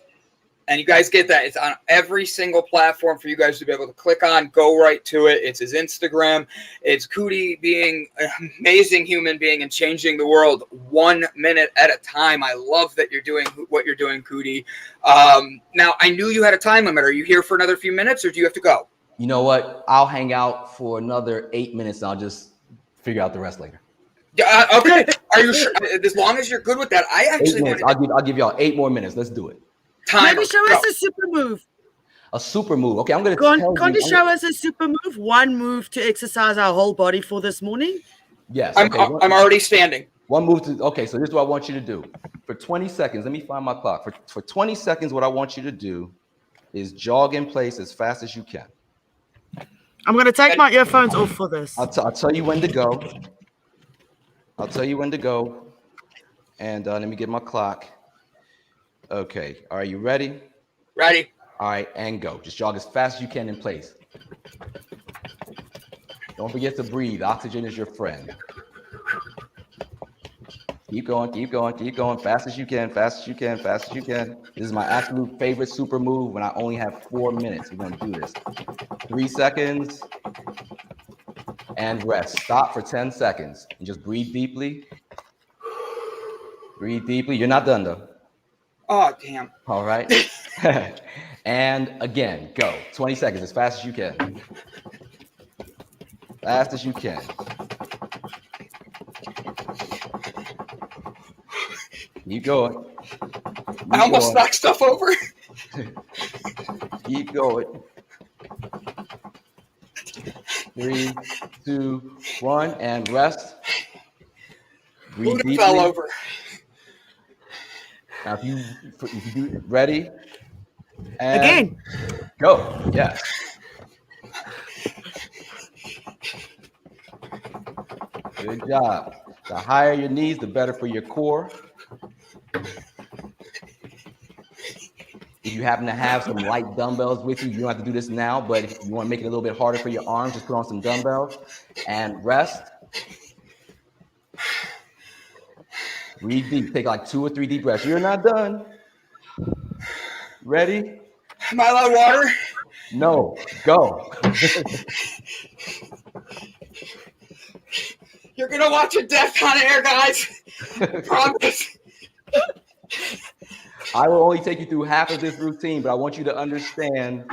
And you guys get that. It's on every single platform for you guys to be able to click on, go right to it. It's his Instagram. It's Cootie being an amazing human being and changing the world 1 minute at a time. I love that you're doing what you're doing, Cootie. Now, I knew you had a time limit. Are you here for another few minutes or do you have to go? You know what? I'll hang out for another 8 minutes and I'll just figure out the rest later. Okay. Are you sure? As long as you're good with that, I actually want to. I'll give y'all 8 more minutes. Let's do it. Maybe show us a super move. A super move. Okay, I'm going to tell you. Can't you show us a super move? One move to exercise our whole body for this morning? Yes. I'm already standing. One move to, okay, so this is what I want you to do. For 20 seconds, let me find my clock. For 20 seconds, what I want you to do is jog in place as fast as you can. I'm going to take my earphones off for this. I'll tell you when to go. I'll tell you when to go. And let me get my clock. Okay. Are you ready? Ready. All right. And go. Just jog as fast as you can in place. Don't forget to breathe. Oxygen is your friend. Keep going. Keep going. Keep going. Fast as you can. Fast as you can. Fast as you can. This is my absolute favorite super move when I only have 4 minutes. We're going to do this. 3 seconds. And rest. Stop for 10 seconds. And just breathe deeply. Breathe deeply. You're not done, though. Oh, damn. All right. And again, go. 20 seconds, as fast as you can. Fast as you can. Keep going. I almost knocked stuff over. Keep going. 3, 2, 1, and rest. Breathe deeply. Fell over. Now, if you do, ready? And again. Go. Yes. Good job. The higher your knees, the better for your core. If you happen to have some light dumbbells with you, you don't have to do this now, but if you want to make it a little bit harder for your arms, just put on some dumbbells and rest. Breathe deep. Take like 2 or 3 deep breaths. You're not done. Ready? Am I allowed water? No. Go. You're going to watch a death on air, guys. Promise. I will only take you through half of this routine, but I want you to understand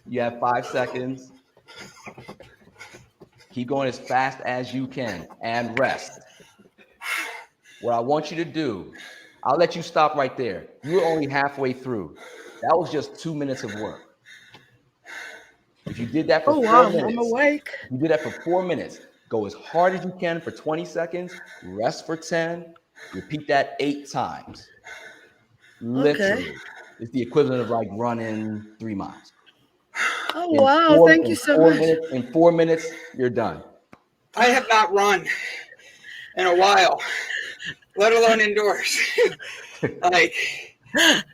you have 5 seconds. Keep going as fast as you can and rest. What I want you to do, I'll let you stop right there. You're only halfway through. That was just 2 minutes of work. If you did that for 4 minutes, I'm awake. You did that for 4 minutes. Go as hard as you can for 20 seconds, rest for 10, repeat that 8 times. Literally. Okay. It's the equivalent of like running 3 miles. Oh, wow. Thank you so much. In 4 minutes, you're done. I have not run in a while, let alone indoors. Like,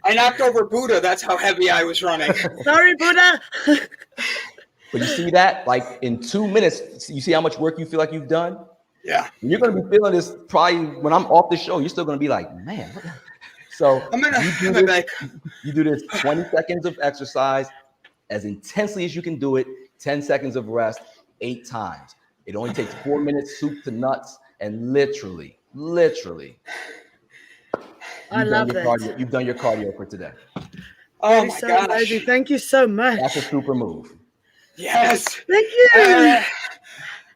I knocked over Buddha. That's how heavy I was running. Sorry, Buddha. But you see that? Like in 2 minutes, you see how much work you feel like you've done? Yeah. And you're going to be feeling this probably when I'm off the show. You're still going to be like, man. So you do this 20 seconds of exercise as intensely as you can do it, 10 seconds of rest, 8 times. It only takes 4 minutes, soup to nuts, and literally. I love that. You've done your cardio for today. Oh my gosh. Amazing. Thank you so much. That's a super move. Yes. Thank you.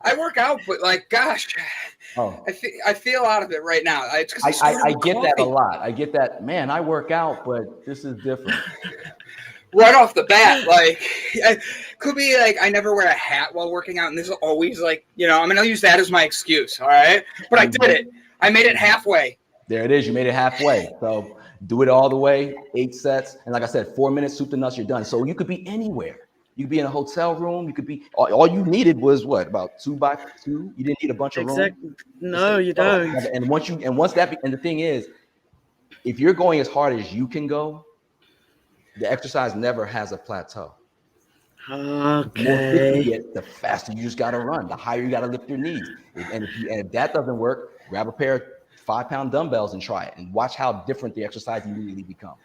I work out, but like, gosh, I feel out of it right now. I get that a lot. I get that, man, I work out, but this is different. Right off the bat, like, could be like I never wear a hat while working out, and this is always like, I'm going to use that as my excuse, all right? But I did it. I made it halfway. There it is. You made it halfway. So do it all the way, 8 sets. And like I said, 4 minutes, soup to nuts, you're done. So you could be anywhere. You could be in a hotel room. You could be, all you needed was what, about 2 by 2? You didn't need a bunch of room. No, you don't. And the thing is, if you're going as hard as you can go, the exercise never has a plateau. Okay. The more fit you get, the faster you just got to run. The higher you got to lift your knees. And if that doesn't work, grab a pair of 5-pound dumbbells and try it, and watch how different the exercise immediately becomes.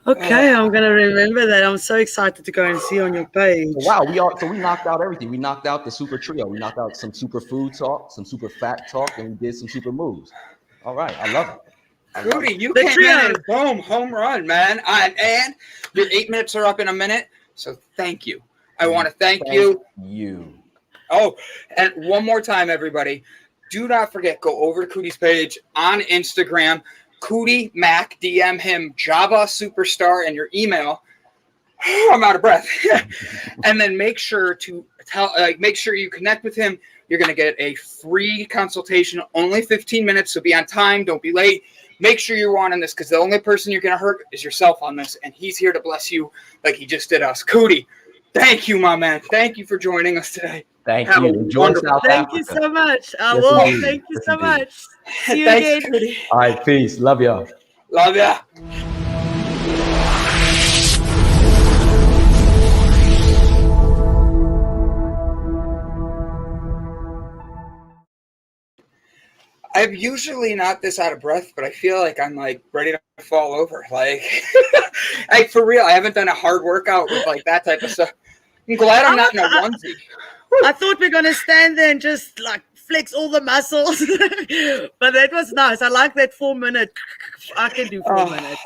Okay, I'm gonna remember that. I'm so excited to go and see on your page. Wow, we knocked out everything. We knocked out the super trio. We knocked out some super food talk, some super fat talk, and we did some super moves. All right, I love it. Cootie, you The came trio. in and boom, home run, man. And your 8 minutes are up in a minute, so thank you. I want to thank you. Oh, and one more time, everybody, do not forget, go over to Cootie's page on Instagram, Cootie Mac, DM him Java Superstar and your email. I'm out of breath. And then make sure to make sure you connect with him. You're going to get a free consultation, only 15 minutes, so be on time, don't be late. Make sure you're wanting this, because the only person you're going to hurt is yourself on this, and he's here to bless you like he just did us. Cootie, thank you, my man. Thank you for joining us today. Thank you. Enjoy South Thank Africa. you so much. I Yes, will. indeed. Thank you Yes, so indeed. much. See you Thanks, again. Cootie. All right, peace. Love y'all. Love ya. I'm usually not this out of breath, but I feel like I'm like ready to fall over. Like, like for real, I haven't done a hard workout with like that type of stuff. I'm glad I'm not in a onesie. I thought we were gonna stand there and just like flex all the muscles, but that was nice. I like that 4 minute. I can do 4 minutes.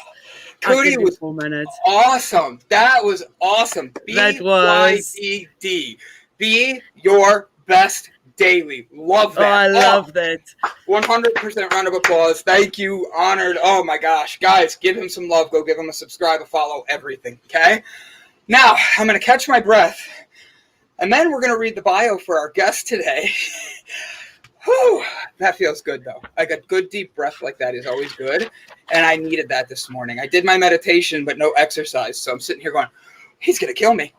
Cootie was 4 minutes. awesome. That was awesome. That was BYBD. Be your best daily. Love that. Oh, I love that. 100% round of applause. Thank you. Honored. Oh my gosh. Guys, give him some love. Go give him a subscribe, a follow, everything. Okay? Now, I'm going to catch my breath. And then we're going to read the bio for our guest today. Whew, that feels good, though. Like a good deep breath like that is always good. And I needed that this morning. I did my meditation, but no exercise. So I'm sitting here going, he's going to kill me.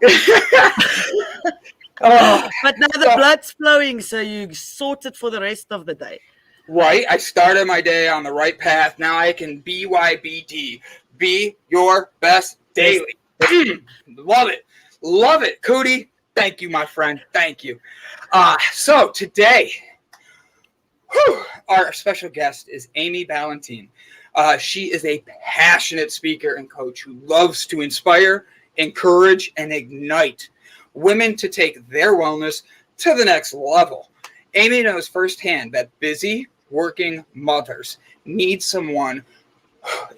Oh, But now the blood's flowing, so you sorted for the rest of the day. Right. I started my day on the right path. Now I can BYBD. Be your best daily. Love it. Love it. Cootie, thank you, my friend. Thank you. So today, our special guest is Amy Ballantyne. She is a passionate speaker and coach who loves to inspire, encourage, and ignite women to take their wellness to the next level. Amy knows firsthand that busy, working mothers need someone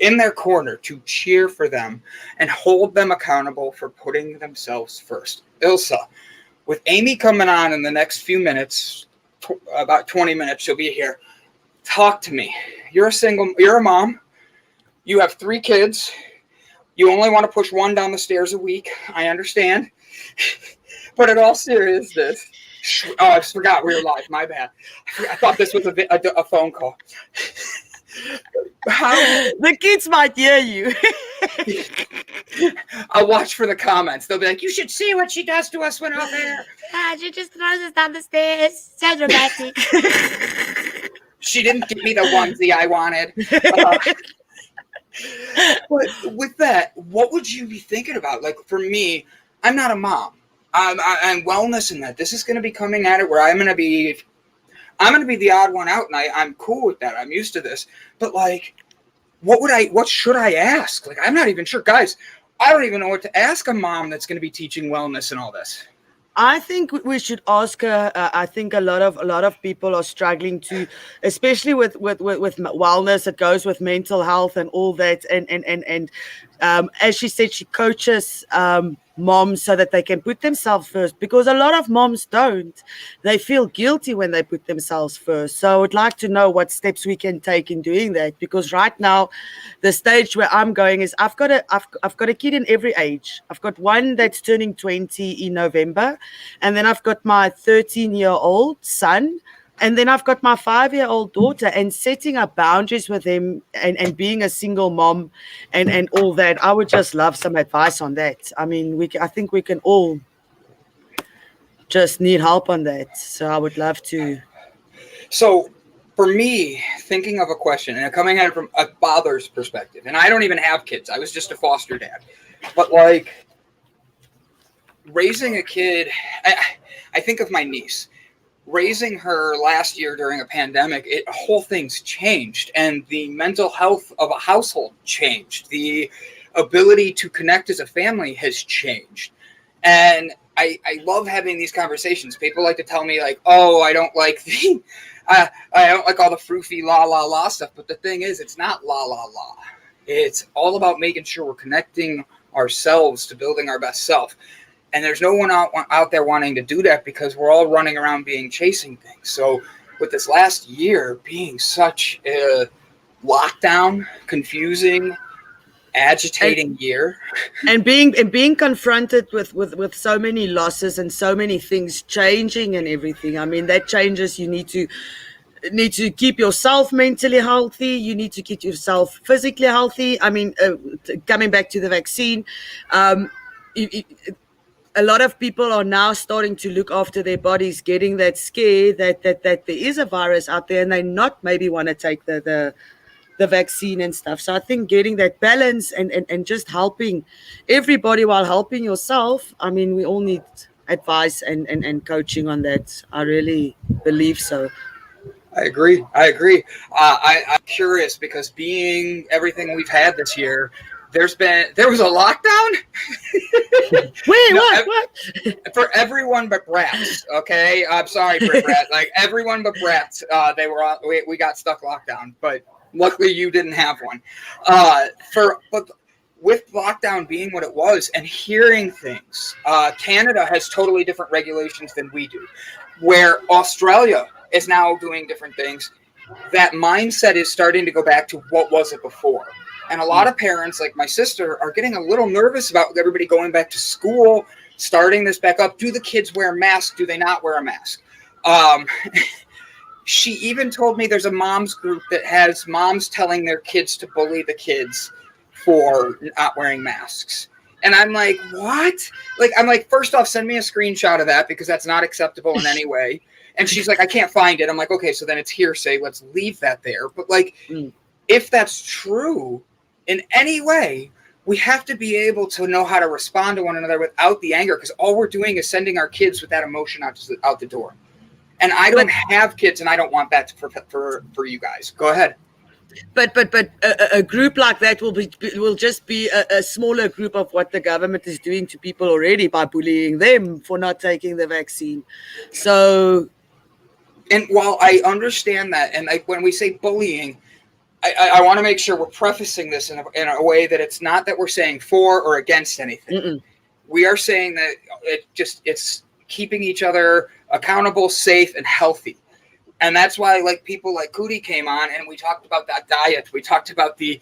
in their corner to cheer for them and hold them accountable for putting themselves first. Ilse, with Amy coming on in the next few minutes, about 20 minutes, she'll be here. Talk to me. You're a mom. You have 3 kids. You only want to push one down the stairs a week. I understand. But in all seriousness, oh, I just forgot we were live. My bad. I thought this was a phone call. The kids might hear you. I'll watch for the comments. They'll be like, you should see what she does to us when off air. She just throws us down the stairs. So dramatic. She didn't give me the onesie I wanted. But with that, what would you be thinking about? Like for me, I'm not a mom. I'm wellness in that. This is going to be coming at it where I'm going to be the odd one out, and I'm cool with that. I'm used to this. But like, what should I ask? Like, I'm not even sure, guys. I don't even know what to ask a mom that's going to be teaching wellness and all this. I think we should ask her. I think a lot of people are struggling to, especially with wellness. It goes with mental health and all that. And as she said, she coaches moms so that they can put themselves first, because a lot of moms don't. They feel guilty when they put themselves first. So I would like to know what steps we can take in doing that, because right now the stage where I'm going is I've got a kid in every age. I've got one that's turning 20 in November, and then I've got my 13-year-old son, and then I've got my 5-year-old daughter, and setting up boundaries with them and being a single mom and all that. I would just love some advice on that. I mean, I think we can all just need help on that. So I would love to. So for me, thinking of a question and coming at it from a father's perspective, and I don't even have kids. I was just a foster dad. But like raising a kid, I think of my niece. Raising her last year during a pandemic, whole thing's changed, and the mental health of a household changed. The ability to connect as a family has changed. And I love having these conversations. People like to tell me like, oh, I don't like the, I don't like all the froofy la la la stuff. But the thing is, it's not la la la. It's all about making sure we're connecting ourselves to building our best self. And there's no one out there wanting to do that because we're all running around chasing things. So with this last year being such a lockdown, confusing, agitating year, and being confronted with so many losses and so many things changing and everything, I mean, that changes. You need to keep yourself mentally healthy. You need to keep yourself physically healthy. I mean, coming back to the vaccine, a lot of people are now starting to look after their bodies, getting that scare that there is a virus out there, and they not maybe want to take the vaccine and stuff. So I think getting that balance and just helping everybody while helping yourself. I mean, we all need advice and coaching on that. I really believe so. I agree. I'm curious because being everything we've had this year, there was a lockdown. Wait, No, what? For everyone but brats. Okay, I'm sorry, Brit Brat. Like everyone but brats, they were on. We got stuck lockdown, but luckily you didn't have one. But with lockdown being what it was, and hearing things, Canada has totally different regulations than we do. Where Australia is now doing different things, that mindset is starting to go back to what was it before. And a lot of parents, like my sister, are getting a little nervous about everybody going back to school, starting this back up. Do the kids wear a mask? Do they not wear a mask? She even told me there's a moms group that has moms telling their kids to bully the kids for not wearing masks. And I'm like, what? I'm like, first off, send me a screenshot of that because that's not acceptable in any way. And she's like, I can't find it. I'm like, okay, so then it's hearsay. Let's leave that there. But if that's true in any way, we have to be able to know how to respond to one another without the anger, because all we're doing is sending our kids with that emotion out the door. And I don't have kids, and I don't want that for you guys. Go ahead. But a group like that will just be a smaller group of what the government is doing to people already by bullying them for not taking the vaccine. So, and while I understand that, and when we say bullying, I want to make sure we're prefacing this in a way that it's not that we're saying for or against anything. Mm-mm. We are saying that it's keeping each other accountable, safe, and healthy. And that's why people like Cootie came on and we talked about that diet. We talked about the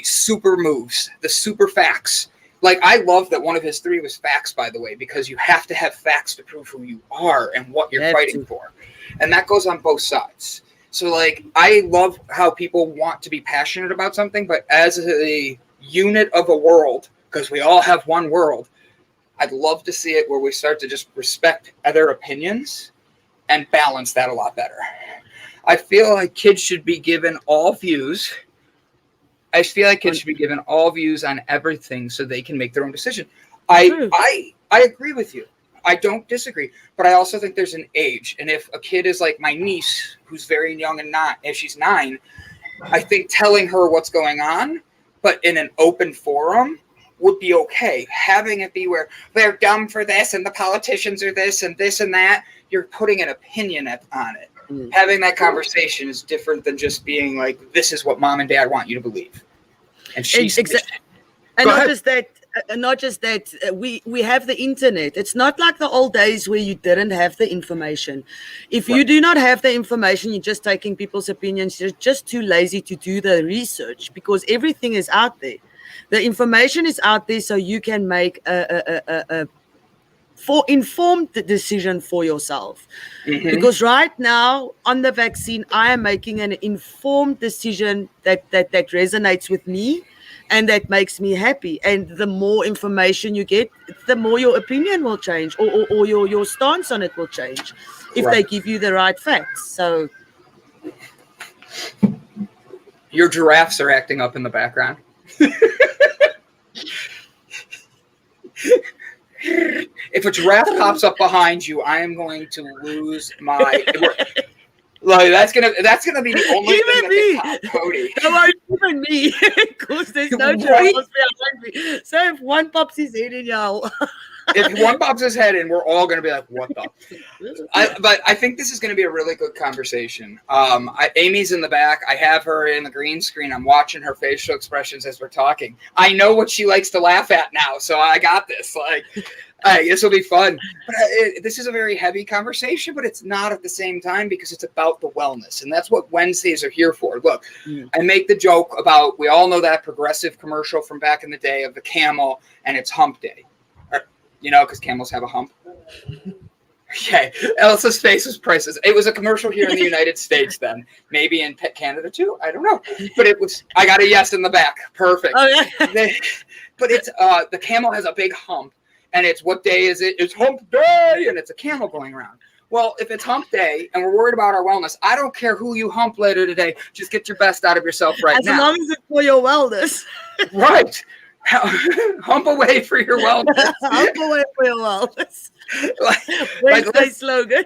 super moves, the super facts. I love that one of his 3 was facts, by the way, because you have to have facts to prove who you are and what you're fighting for. And that goes on both sides. So I love how people want to be passionate about something, but as a unit of a world, because we all have one world, I'd love to see it where we start to just respect other opinions and balance that a lot better. I feel like kids should be given all views. I feel like kids should be given all views on everything so they can make their own decision. I agree with you. I don't disagree, but I also think there's an age. And if a kid is like my niece, who's very young and if she's 9, I think telling her what's going on, but in an open forum, would be okay. Having it be where they're dumb for this and the politicians are this and that, you're putting an opinion on it. Having that conversation is different than just being like, this is what mom and dad want you to believe. And she's exactly. And not just that, we have the internet. It's not like the old days where you didn't have the information. If you do not have the information, you're just taking people's opinions. You're just too lazy to do the research because everything is out there. The information is out there so you can make a informed decision for yourself. Mm-hmm. Because right now on the vaccine, I am making an informed decision that resonates with me and that makes me happy. And the more information you get, the more your opinion will change or your stance on it will change if they give you the right facts. So your giraffes are acting up in the background. If a giraffe pops up behind you, I am going to lose my... Like that's gonna be the only Even thing me. that can top Cody. Don't worry, even me. Because there's no Right? giraffes behind me. So if one pops his head in, y'all. If one pops his head in, we're all gonna be like, "What the?" But I think this is gonna be a really good conversation. Amy's in the back. I have her in the green screen. I'm watching her facial expressions as we're talking. I know what she likes to laugh at now, so I got this. Like, this will be fun. But this is a very heavy conversation, but it's not at the same time because it's about the wellness, and that's what Wednesdays are here for. Look, I make the joke about we all know that progressive commercial from back in the day of the camel, and it's hump day. You know, because camels have a hump. Okay, Elsa's face was priceless. It was a commercial here in the United States then. Maybe in Canada too. I don't know. But it was, I got a yes in the back. Perfect. Oh, yeah. But it's, the camel has a big hump. And it's, what day is it? It's hump day. And it's a camel going around. Well, if it's hump day and we're worried about our wellness, I don't care who you hump later today. Just get your best out of yourself right now. As long as it's for your wellness. Right. Hump away for your wellness. Hump away for your wellness. Wednesday slogan.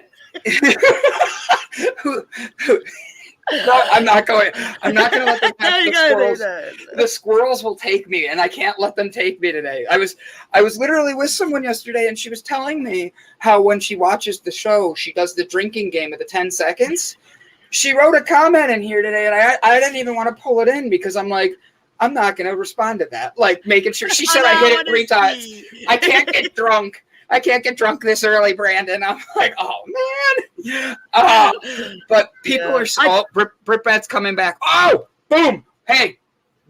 No, I'm not going to let them have the squirrels. The squirrels will take me, and I can't let them take me today. I was literally with someone yesterday, and she was telling me how when she watches the show, she does the drinking game of the 10 seconds. She wrote a comment in here today, and I didn't even want to pull it in because I'm like, I'm not going to respond to that. Like, making sure. She said I hit it 3 times. I can't get drunk. I can't get drunk this early, Brandon. I'm like, oh, man. But people are so... Britbet's coming back. Oh, boom. Hey,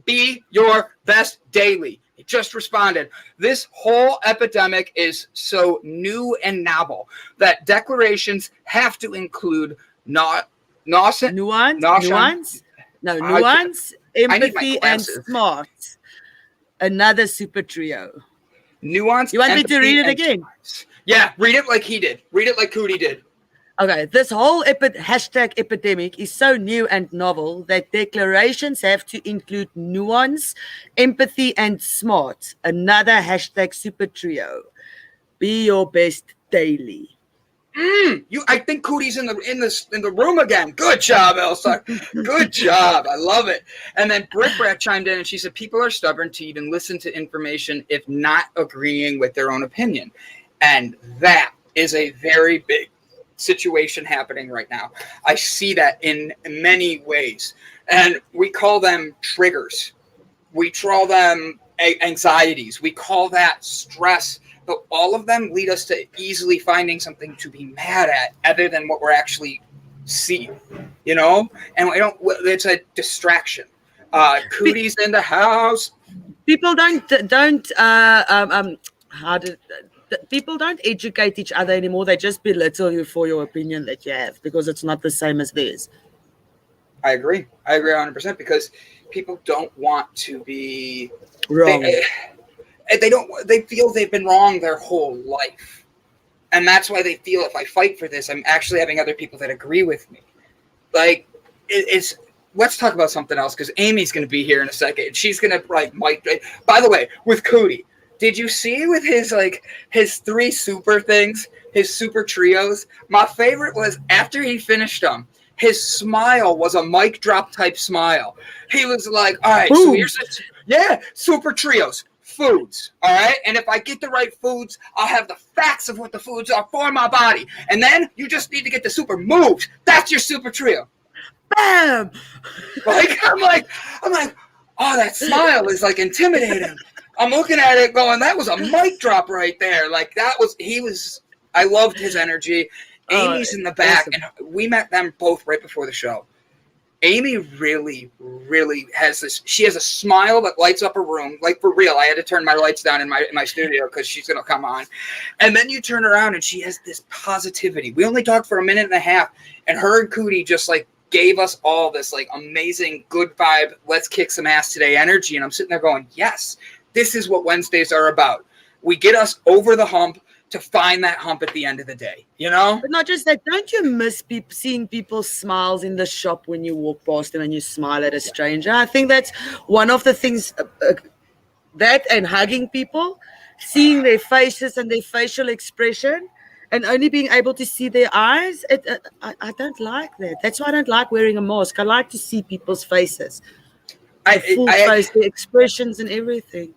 be your best daily. He just responded. This whole epidemic is so new and novel that declarations have to include nuance, empathy, and smart. Another super trio. Nuance. You want me to read it again? Yeah, read it like he did. Read it like Cootie did. Okay, this whole hashtag epidemic is so new and novel that declarations have to include nuance, empathy, and smart. Another hashtag super trio. Be your best daily. I think Cootie's in the room again. Good job, Elsa. Good job. I love it. And then Brat chimed in and she said, people are stubborn to even listen to information if not agreeing with their own opinion. And that is a very big situation happening right now. I see that in many ways. And we call them triggers. We call them anxieties. We call that stress. But all of them lead us to easily finding something to be mad at other than what we're actually seeing, you know? And it's a distraction. Cootie's in the house. People don't educate each other anymore. They just belittle you for your opinion that you have because it's not the same as theirs. I agree 100% because people don't want to be wrong. They feel they've been wrong their whole life. And that's why they feel if I fight for this, I'm actually having other people that agree with me. Like, let's talk about something else because Amy's going to be here in a second. She's going to, by the way, with Cootie, did you see with his 3 super things, his super trios? My favorite was after he finished them, his smile was a mic drop type smile. He was like, all right, so here's super trios. Foods, all right? And if I get the right foods, I'll have the facts of what the foods are for my body. And then you just need to get the super moves. That's your super trio. Bam! I'm like, oh, that smile is like intimidating. I'm looking at it going, that was a mic drop right there. Like I loved his energy. Amy's in the back, awesome. And we met them both right before the show. Amy really, really has this. She has a smile that lights up a room. Like, for real, I had to turn my lights down in my studio because she's going to come on. And then you turn around and she has this positivity. We only talked for a minute and a half, and her and Cootie just gave us all this amazing, good vibe, let's kick some ass today energy. And I'm sitting there going, yes, this is what Wednesdays are about. We get us over the hump to find that hump at the end of the day, you know? But not just that. Don't you miss seeing people's smiles in the shop when you walk past them and you smile at a stranger? I think that's one of the things, that and hugging people, seeing their faces and their facial expression and only being able to see their eyes, I don't like that. That's why I don't like wearing a mask. I like to see people's faces, the full face, the expressions and everything.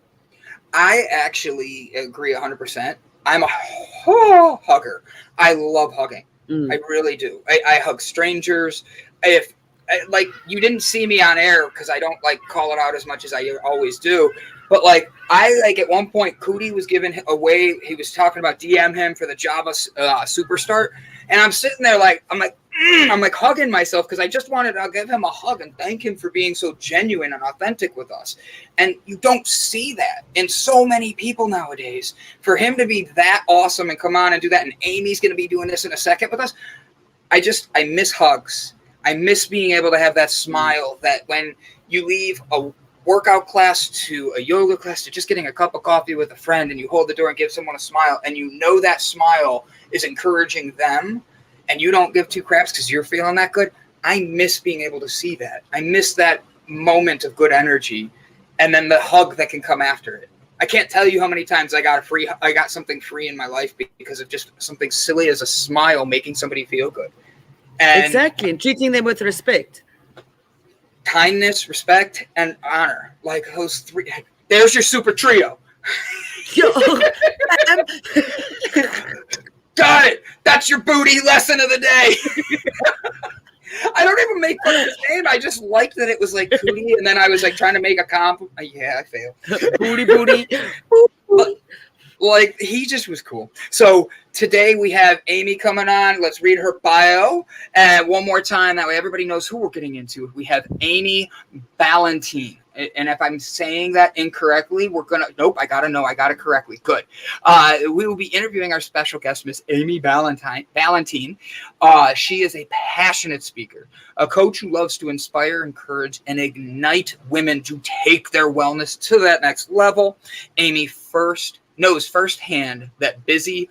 I actually agree 100%. I'm a hugger. I love hugging. I really do. I hug strangers. If like, you didn't see me on air because I don't like call it out as much as I always do. But like, at one point, Cootie was giving away. He was talking about DM him for the Java Superstart, and I'm sitting there like, I'm like hugging myself because I just wanted to give him a hug and thank him for being so genuine and authentic with us. And you don't see that in so many people nowadays. For him to be that awesome and come on and do that, and Amy's going to be doing this in a second with us. I miss hugs. I miss being able to have that smile that when you leave a workout class to a yoga class to just getting a cup of coffee with a friend and you hold the door and give someone a smile and you know that smile is encouraging them and you don't give two craps because you're feeling that good. I miss being able to see that. I miss that moment of good energy and then the hug that can come after it. I can't tell you how many times I got something free in my life because of just something silly as a smile making somebody feel good. And exactly, and treating them with respect. Kindness, respect, and honor. Like those three. There's your super trio. Got it. That's your booty lesson of the day. I don't even make fun of his name. I just liked that it was like Cootie, and then I was like trying to make a compliment. Yeah, I failed. Booty. But, like, he just was cool. So today we have Amy coming on. Let's read her bio. And one more time, that way everybody knows who we're getting into. We have Amy Ballantyne. And if I'm saying that incorrectly, nope, I got it correctly. Good. We will be interviewing our special guest, Miss Amy Ballantyne. She is a passionate speaker, a coach who loves to inspire, encourage, and ignite women to take their wellness to that next level. Amy knows firsthand that busy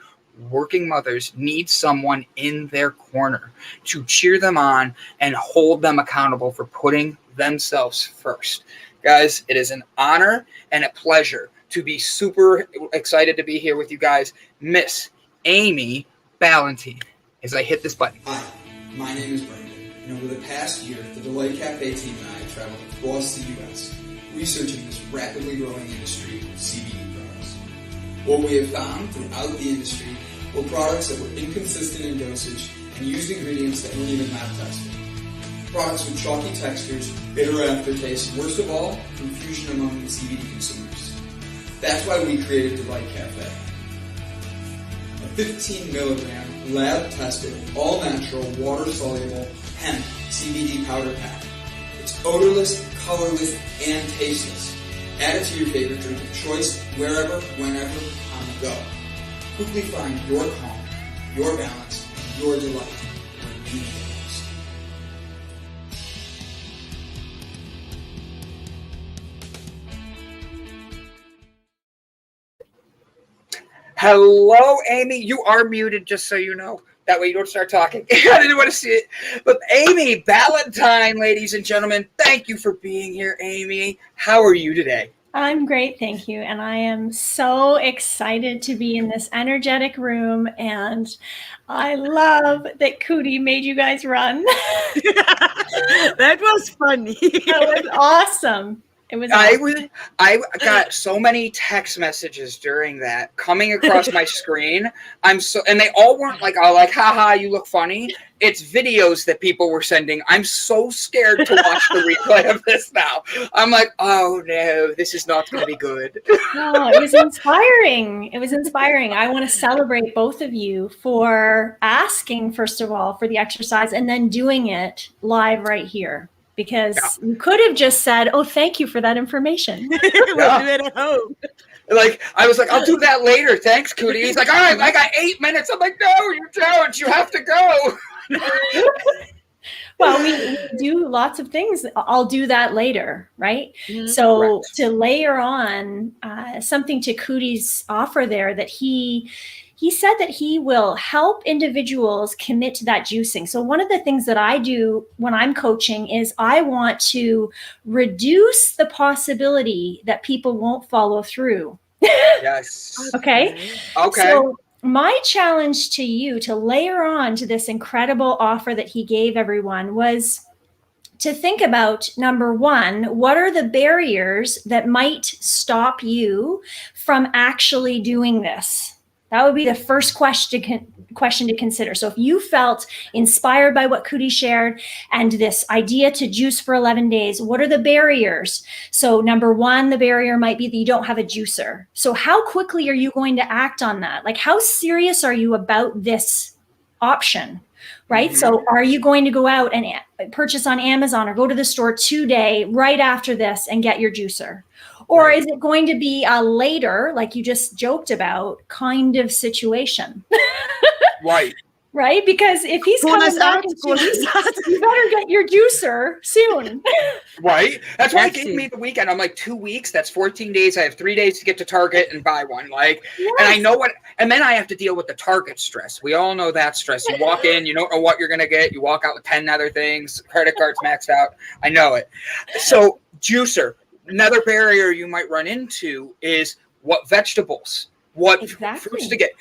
working mothers need someone in their corner to cheer them on and hold them accountable for putting themselves first. Guys, it is an honor and a pleasure to be super excited to be here with you guys, Miss Amy Ballantyne, as I hit this button. Hi, my name is Brandon, and over the past year, the Delight Cafe team and I have traveled across the U.S. researching this rapidly growing industry of CBD products. What we have found throughout the industry were products that were inconsistent in dosage and used ingredients that weren't even lab tested. Products with chalky textures, bitter aftertaste, and worst of all, confusion among the CBD consumers. That's why we created Delight Cafe. A 15 milligram, lab tested, all natural, water soluble hemp CBD powder pack. It's odorless, colorless, and tasteless. Add it to your favorite drink of choice, wherever, whenever, on the go. Quickly find your calm, your balance, and your delight when you need it most. Hello, Amy. You are muted, just so you know. That way you don't start talking. I didn't want to see it. But Amy Ballantyne, ladies and gentlemen, thank you for being here, Amy. How are you today? I'm great, thank you. And I am so excited to be in this energetic room. And I love that Cootie made you guys run. That was funny. That was awesome. It was awesome. I got so many text messages during that coming across my screen. And they all weren't like, oh, like, haha, you look funny. It's videos that people were sending. I'm so scared to watch the replay of this now. I'm like, oh no, this is not going to be good. No, it was inspiring. It was inspiring. I want to celebrate both of you for asking, first of all, for the exercise and then doing it live right here. Because you could have just said, oh, thank you for that information. We'll do it at home. Like, I was like, I'll do that later. Thanks, Cootie. He's like, all right, I got 8 minutes. I'm like, no, you don't. You have to go. Well, we do lots of things. I'll do that later, right? Mm-hmm. So correct. To layer on something to Cootie's offer there, that he said that he will help individuals commit to that juicing. So one of the things that I do when I'm coaching is I want to reduce the possibility that people won't follow through. Yes. Okay. Okay. So my challenge to you to layer on to this incredible offer that he gave everyone was to think about, number one, what are the barriers that might stop you from actually doing this? That would be the first question to consider. So if you felt inspired by what Cootie shared and this idea to juice for 11 days, what are the barriers? So number one, the barrier might be that you don't have a juicer. So how quickly are you going to act on that? Like, how serious are you about this option? Right? So are you going to go out and purchase on Amazon or go to the store today, right after this, and get your juicer? Or is it going to be a later, like you just joked about, kind of situation? Right. Right? Because if he's coming back in 2 weeks, you better get your juicer soon. Right. That's why he gave me the weekend. I'm like, 2 weeks. That's 14 days. I have 3 days to get to Target and buy one. Like, yes. And I know what, and then I have to deal with the Target stress. We all know that stress. You walk in, you don't know what you're going to get. You walk out with 10 other things. Credit card's maxed out. I know it. So juicer, another barrier you might run into is what vegetables, what fruits to get.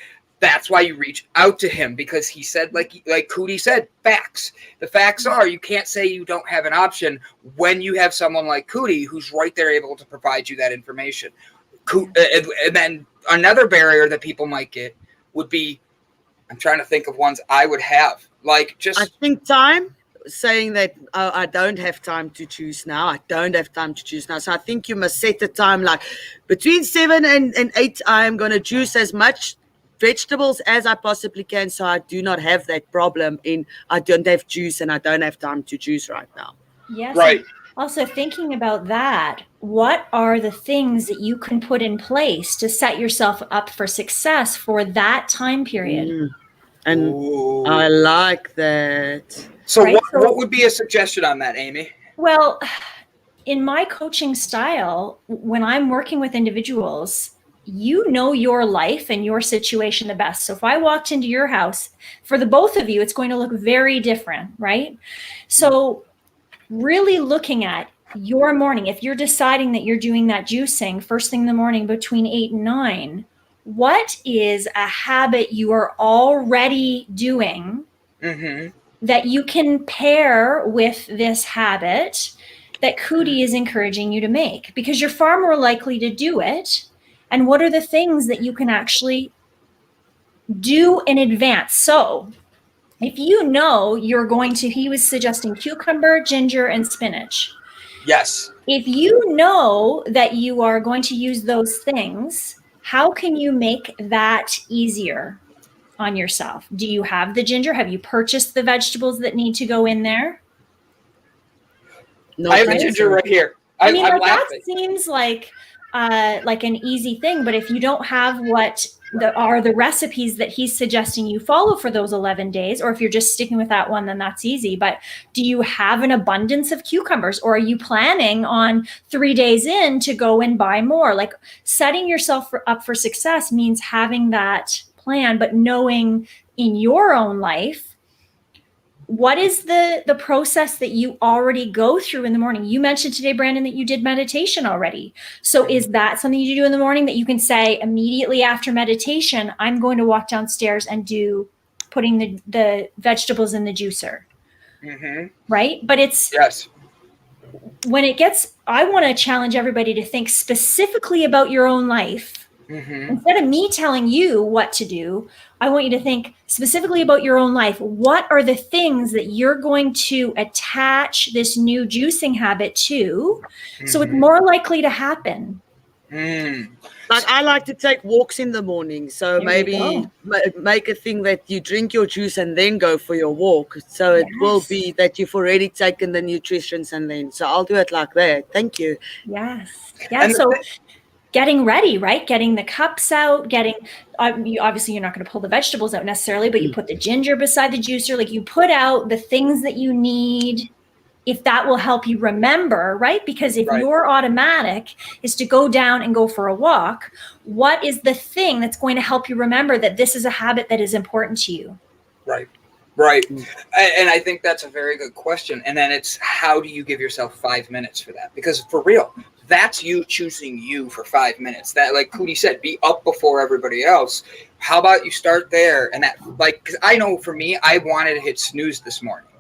That's why you reach out to him, because he said, like Cootie said, facts. The facts are you can't say you don't have an option when you have someone like Cootie who's right there able to provide you that information. And then another barrier that people might get would be, I'm trying to think of ones I would have. Like just... I think time. Saying that I don't have time to choose now. I don't have time to choose now. So I think you must set the time like between 7 and 8, I'm going to juice as much vegetables as I possibly can, so I do not have that problem in I don't have juice and I don't have time to juice right now. Yes. Right. Also thinking about that, what are the things that you can put in place to set yourself up for success for that time period? And I like that. So, right? What would be a suggestion on that, Amy? Well, in my coaching style, when I'm working with individuals, you know your life and your situation the best. So if I walked into your house, for the both of you, it's going to look very different, right? So really looking at your morning, if you're deciding that you're doing that juicing first thing in the morning between 8 and 9, what is a habit you are already doing that you can pair with this habit that Cootie is encouraging you to make? Because you're far more likely to do it. And what are the things that you can actually do in advance? So if you know you're going to, he was suggesting cucumber, ginger, and spinach. Yes. If you know that you are going to use those things, how can you make that easier on yourself? Do you have the ginger? Have you purchased the vegetables that need to go in there? No, I have the ginger right here. I mean, that seems like an easy thing, but if you don't have what are the recipes that he's suggesting you follow for those 11 days, or if you're just sticking with that one, then that's easy. But do you have an abundance of cucumbers, or are you planning on 3 days in to go and buy more? Like, setting yourself up for success means having that plan, but knowing in your own life, what is the process that you already go through in the morning? You mentioned today, Brandon, that you did meditation already. So is that something you do in the morning that you can say immediately after meditation, I'm going to walk downstairs and do putting the vegetables in the juicer? Right? But it's when it gets, I want to challenge everybody to think specifically about your own life. Instead of me telling you what to do, I want you to think specifically about your own life. What are the things that you're going to attach this new juicing habit to so it's more likely to happen? Like, I like to take walks in the morning. So maybe make a thing that you drink your juice and then go for your walk. So it will be that you've already taken the nutrients and then. So I'll do it like that. Thank you. Yes. Yeah. So getting ready, right? Getting the cups out, obviously you're not going to pull the vegetables out necessarily, but you put the ginger beside the juicer, like you put out the things that you need, if that will help you remember, right? Because if your automatic is to go down and go for a walk, what is the thing that's going to help you remember that this is a habit that is important to you? Right. And I think that's a very good question. And then it's, how do you give yourself 5 minutes for that? Because for real, that's you choosing you for 5 minutes. That, like Cootie said, be up before everybody else. How about you start there? And that, like, because I know for me, I wanted to hit snooze this morning,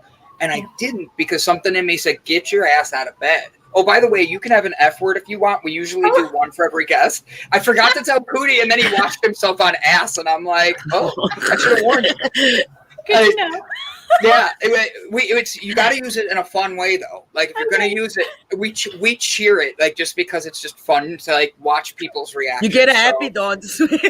and I didn't because something in me said, get your ass out of bed. Oh, by the way, you can have an F word if you want. We usually do one for every guest. I forgot to tell Cootie, and then he watched himself on ass, and I'm like, oh, I should have warned you. Good to know. Yeah, it's you got to use it in a fun way though. Like if you're gonna use it, we cheer it, like just because it's just fun to like watch people's reactions. You get a happy dance. Okay.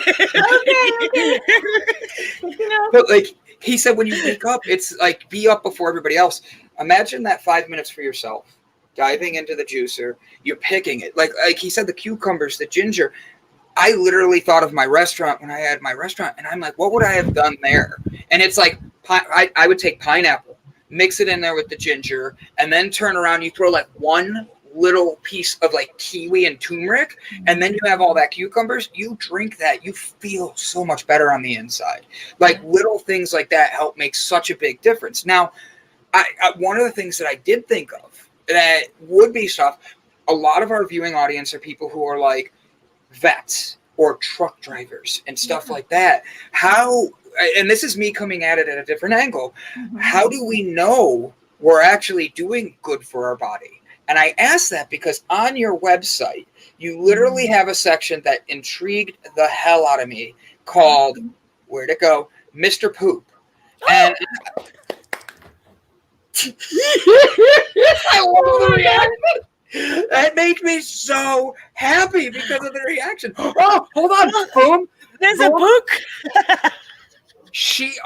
You know. But like he said, when you wake up, it's like be up before everybody else. Imagine that 5 minutes for yourself, diving into the juicer. You're picking it, like he said, the cucumbers, the ginger. I literally thought of my restaurant when I had my restaurant, and I'm like, what would I have done there? And it's like, I would take pineapple, mix it in there with the ginger, and then turn around. You throw like one little piece of like kiwi and turmeric, and then you have all that cucumbers. You drink that, you feel so much better on the inside. Like little things like that help make such a big difference. Now, one of the things that I did think of that would be stuff, a lot of our viewing audience are people who are like vets or truck drivers and stuff like that. How, and this is me coming at it at a different angle, how do we know we're actually doing good for our body? And I ask that because on your website, you literally have a section that intrigued the hell out of me called, where'd it go? Mr. Poop. And I love the reaction. That makes me so happy because of the reaction. Oh, hold on. Boom. There's a book.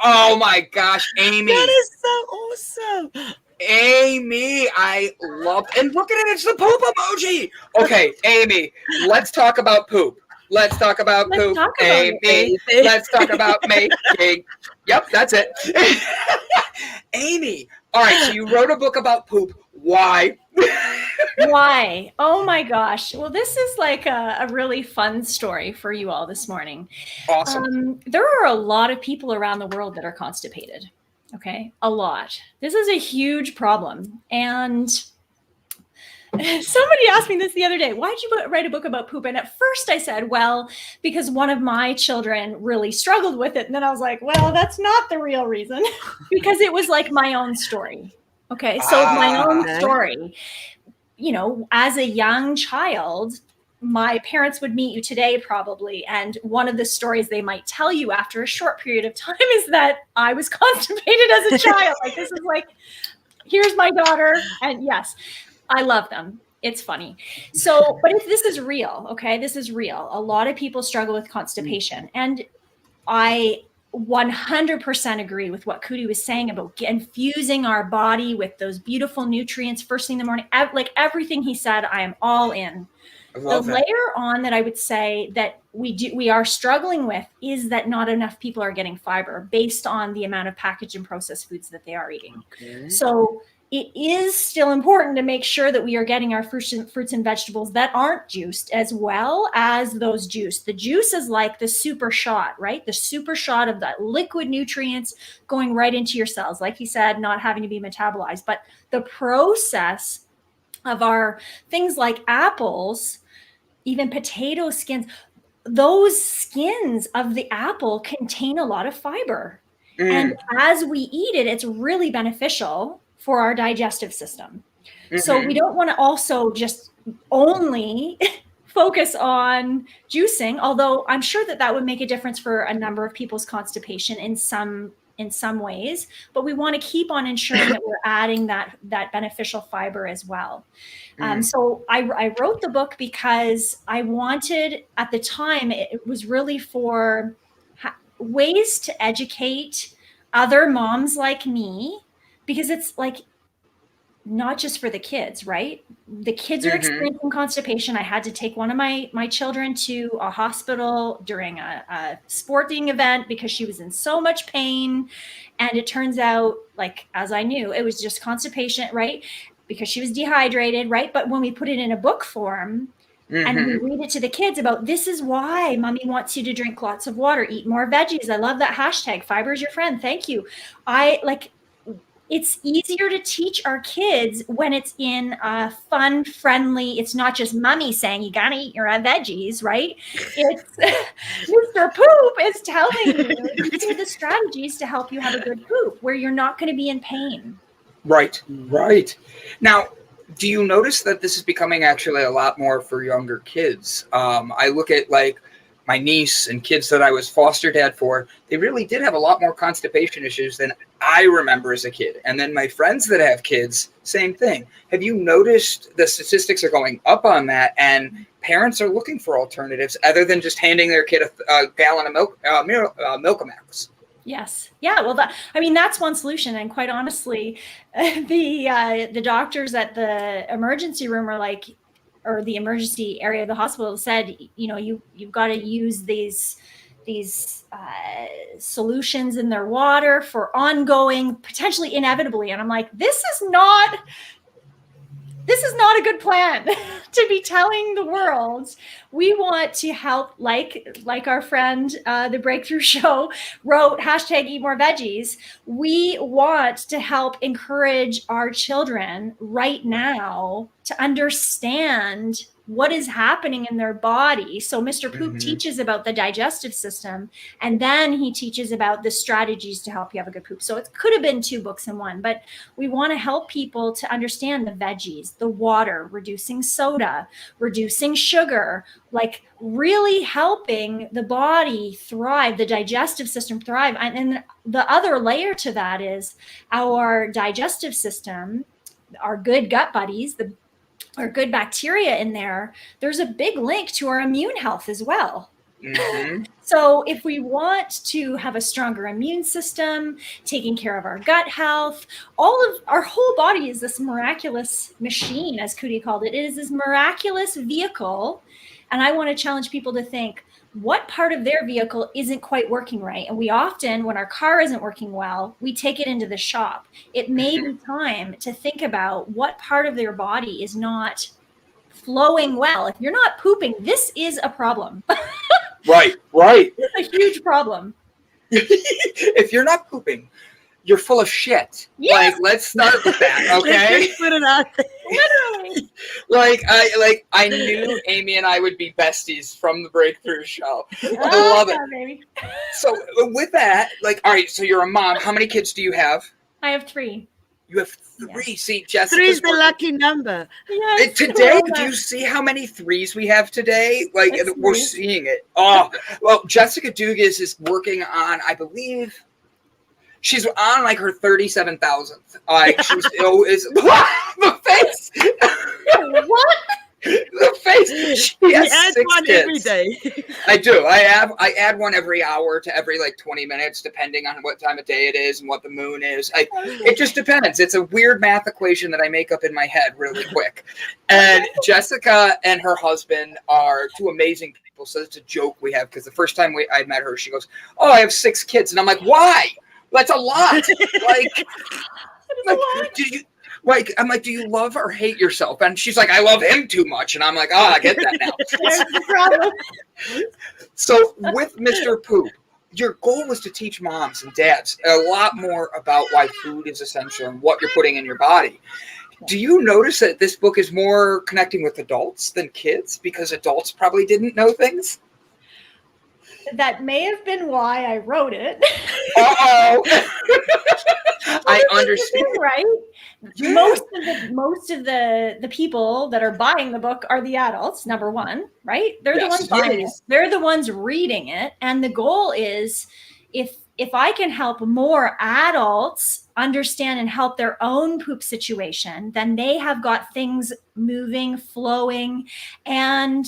Oh my gosh, Amy. That is so awesome. Amy, I love, and look at it, it's the poop emoji. Okay, Amy, let's talk about poop. Let's talk about poop, Amy. Let's talk about making. Yep, that's it. Amy, all right, so you wrote a book about poop. Why? Why? Oh my gosh. Well, this is like a really fun story for you all this morning. Awesome. There are a lot of people around the world that are constipated. Okay, a lot. This is a huge problem. And somebody asked me this the other day, why'd you write a book about poop? And at first I said, well, because one of my children really struggled with it. And then I was like, well, that's not the real reason. Because it was like my own story. Okay, so my own story. You know, as a young child, my parents would meet you today probably. And one of the stories they might tell you after a short period of time is that I was constipated as a child. Like, this is like, here's my daughter. And yes, I love them. It's funny. So, but if this is real, okay, this is real. A lot of people struggle with constipation. And I 100% agree with what Cootie was saying about infusing our body with those beautiful nutrients first thing in the morning. Like everything he said, I am all in. The layer on that I would say that we are struggling with is that not enough people are getting fiber based on the amount of packaged and processed foods that they are eating. Okay. So it is still important to make sure that we are getting our fruits and vegetables that aren't juiced as well as those juiced. The juice is like the super shot, right? The super shot of that liquid nutrients going right into your cells. Like he said, not having to be metabolized, but the process of our things like apples, even potato skins, those skins of the apple contain a lot of fiber. And as we eat it, it's really beneficial for our digestive system. So we don't want to also just only focus on juicing, although I'm sure that would make a difference for a number of people's constipation in some ways, but we want to keep on ensuring that we're adding that beneficial fiber as well. So I wrote the book because I wanted, at the time, it was really for ways to educate other moms like me, because it's like not just for the kids, right? The kids are experiencing constipation. I had to take one of my children to a hospital during a sporting event because she was in so much pain. And it turns out, like, as I knew, it was just constipation, right? Because she was dehydrated, right? But when we put it in a book form and we read it to the kids about, this is why mommy wants you to drink lots of water, eat more veggies. I love that hashtag, fiber is your friend. Thank you. it's easier to teach our kids when it's in a fun, friendly, it's not just mommy saying you gotta eat your veggies, right? It's Mr. Poop is telling you these are the strategies to help you have a good poop where you're not going to be in pain. Right, right. Now, do you notice that this is becoming actually a lot more for younger kids? I look at like my niece and kids that I was foster dad for, they really did have a lot more constipation issues than I remember as a kid. And then my friends that have kids, same thing. Have you noticed the statistics are going up on that, and parents are looking for alternatives other than just handing their kid a gallon of milk, Milkamax? Yes. Yeah. Well, that's one solution. And quite honestly, the doctors at the emergency room are like, or the emergency area of the hospital said, you've got to use these solutions in their water for ongoing, potentially inevitably. And I'm like, this is not a good plan to be telling the world. We want to help, like our friend, the Breakthrough Show wrote, #EatMoreVeggies. We want to help encourage our children right now to understand what is happening in their body. So Mr. Poop teaches about the digestive system, and then he teaches about the strategies to help you have a good poop. So it could have been 2 books in one, but we want to help people to understand the veggies, the water, reducing soda, reducing sugar, like really helping the body thrive, the digestive system thrive. And the other layer to that is our digestive system, our good gut buddies, our good bacteria in there. There's a big link to our immune health as well. So if we want to have a stronger immune system, taking care of our gut health, all of our whole body is this miraculous machine, as Cootie called it. It is this miraculous vehicle. And I want to challenge people to think, what part of their vehicle isn't quite working right? And we often, when our car isn't working well, we take it into the shop. It may be time to think about what part of their body is not flowing well. If you're not pooping, this is a problem. Right. It's a huge problem. If you're not pooping, you're full of shit. Yes. Like, let's start with that, okay? Let's put it out there. Literally. I knew Amy and I would be besties from the Breakthrough Show. I love it. Baby. So with that, all right, so you're a mom. How many kids do you have? I have 3. You have 3. Yes. See, Jessica. 3 is the lucky number. Yes. Today, do you see how many 3s we have today? We're seeing it. Oh, well, Jessica Dugas is working on, I believe, she's on her 37,000th. She's is the face. What? The face. She has add 6 one kids. every day. I do. I add one every hour to every 20 minutes, depending on what time of day it is and what the moon is. It just depends. It's a weird math equation that I make up in my head really quick. And Jessica and her husband are 2 amazing people. So it's a joke we have, because the first time I met her, she goes, "Oh, I have 6 kids," and I'm like, "Why? That's a lot." Do you? I'm like, do you love or hate yourself? And she's like, I love him too much. And I'm like, I get that now. There's the problem. So with Mr. Poop, your goal was to teach moms and dads a lot more about why food is essential and what you're putting in your body. Do you notice that this book is more connecting with adults than kids, because adults probably didn't know things? That may have been why I wrote it. Uh-oh. I understand. Right? Yeah. Most of the people that are buying the book are the adults, number one, right? They're the ones buying it. They're the ones reading it. And the goal is, if I can help more adults understand and help their own poop situation, then they have got things moving, flowing, and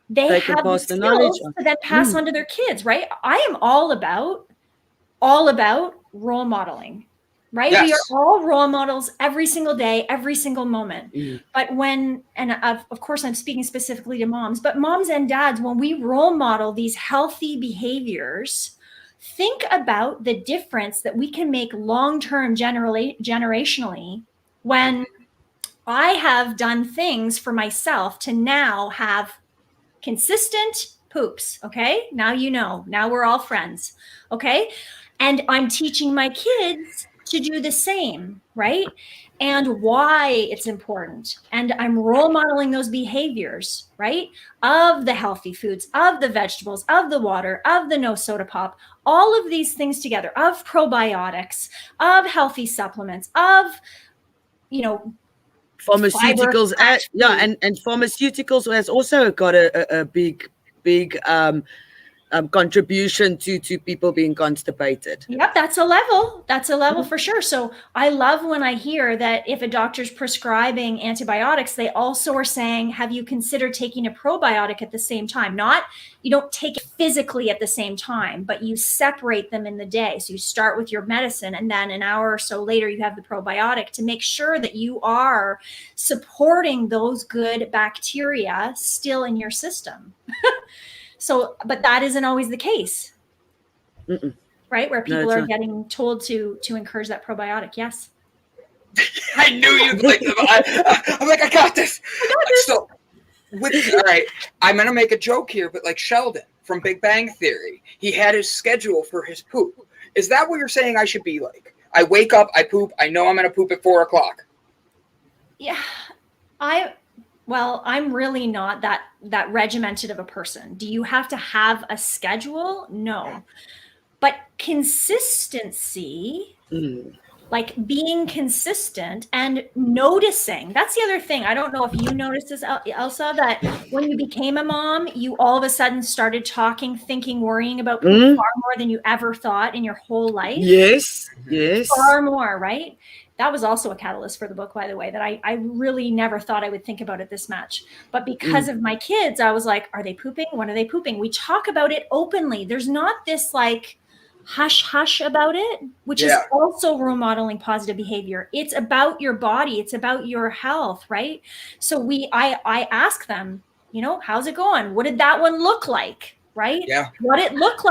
they have the skills to then pass on to their kids, right? I am all about role modeling, right? Yes. We are all role models every single day, every single moment. But of course, I'm speaking specifically to moms, but moms and dads, when we role model these healthy behaviors, think about the difference that we can make long-term generationally when I have done things for myself to now have consistent poops. Okay. Now, now we're all friends. Okay. And I'm teaching my kids to do the same, right? And why it's important. And I'm role modeling those behaviors, right? Of the healthy foods, of the vegetables, of the water, of the no soda pop, all of these things together, of probiotics, of healthy supplements, of, you know, pharmaceuticals. fiber, And pharmaceuticals has also got a big contribution to people being constipated. Yep, that's a level. That's a level for sure. So I love when I hear that if a doctor's prescribing antibiotics, they also are saying, have you considered taking a probiotic at the same time? Not, you don't take it physically at the same time, but you separate them in the day. So you start with your medicine, and then an hour or so later, you have the probiotic to make sure that you are supporting those good bacteria still in your system. So, but that isn't always the case. Mm-mm. Right? Where people are getting told to encourage that probiotic. Yes. I knew you'd like them. I'm like, I got this. So, all right, I'm going to make a joke here, but like Sheldon from Big Bang Theory, he had his schedule for his poop. Is that what you're saying I should be like? I wake up, I poop, I know I'm going to poop at 4 o'clock. Yeah. Well, I'm really not that regimented of a person. Do you have to have a schedule? No. But consistency, like being consistent and noticing. That's the other thing. I don't know if you noticed this, Elsa, that when you became a mom, you all of a sudden started talking, thinking, worrying about poop far more than you ever thought in your whole life. Yes. Far more, right? That was also a catalyst for the book, by the way, that I really never thought I would think about it this much. But because of my kids, I was like, are they pooping? When are they pooping? We talk about it openly. There's not this like hush about it, which is also role modeling positive behavior. It's about your body. It's about your health, right? So I ask them, you know, how's it going? What did that one look like? Right? Yeah. What it looks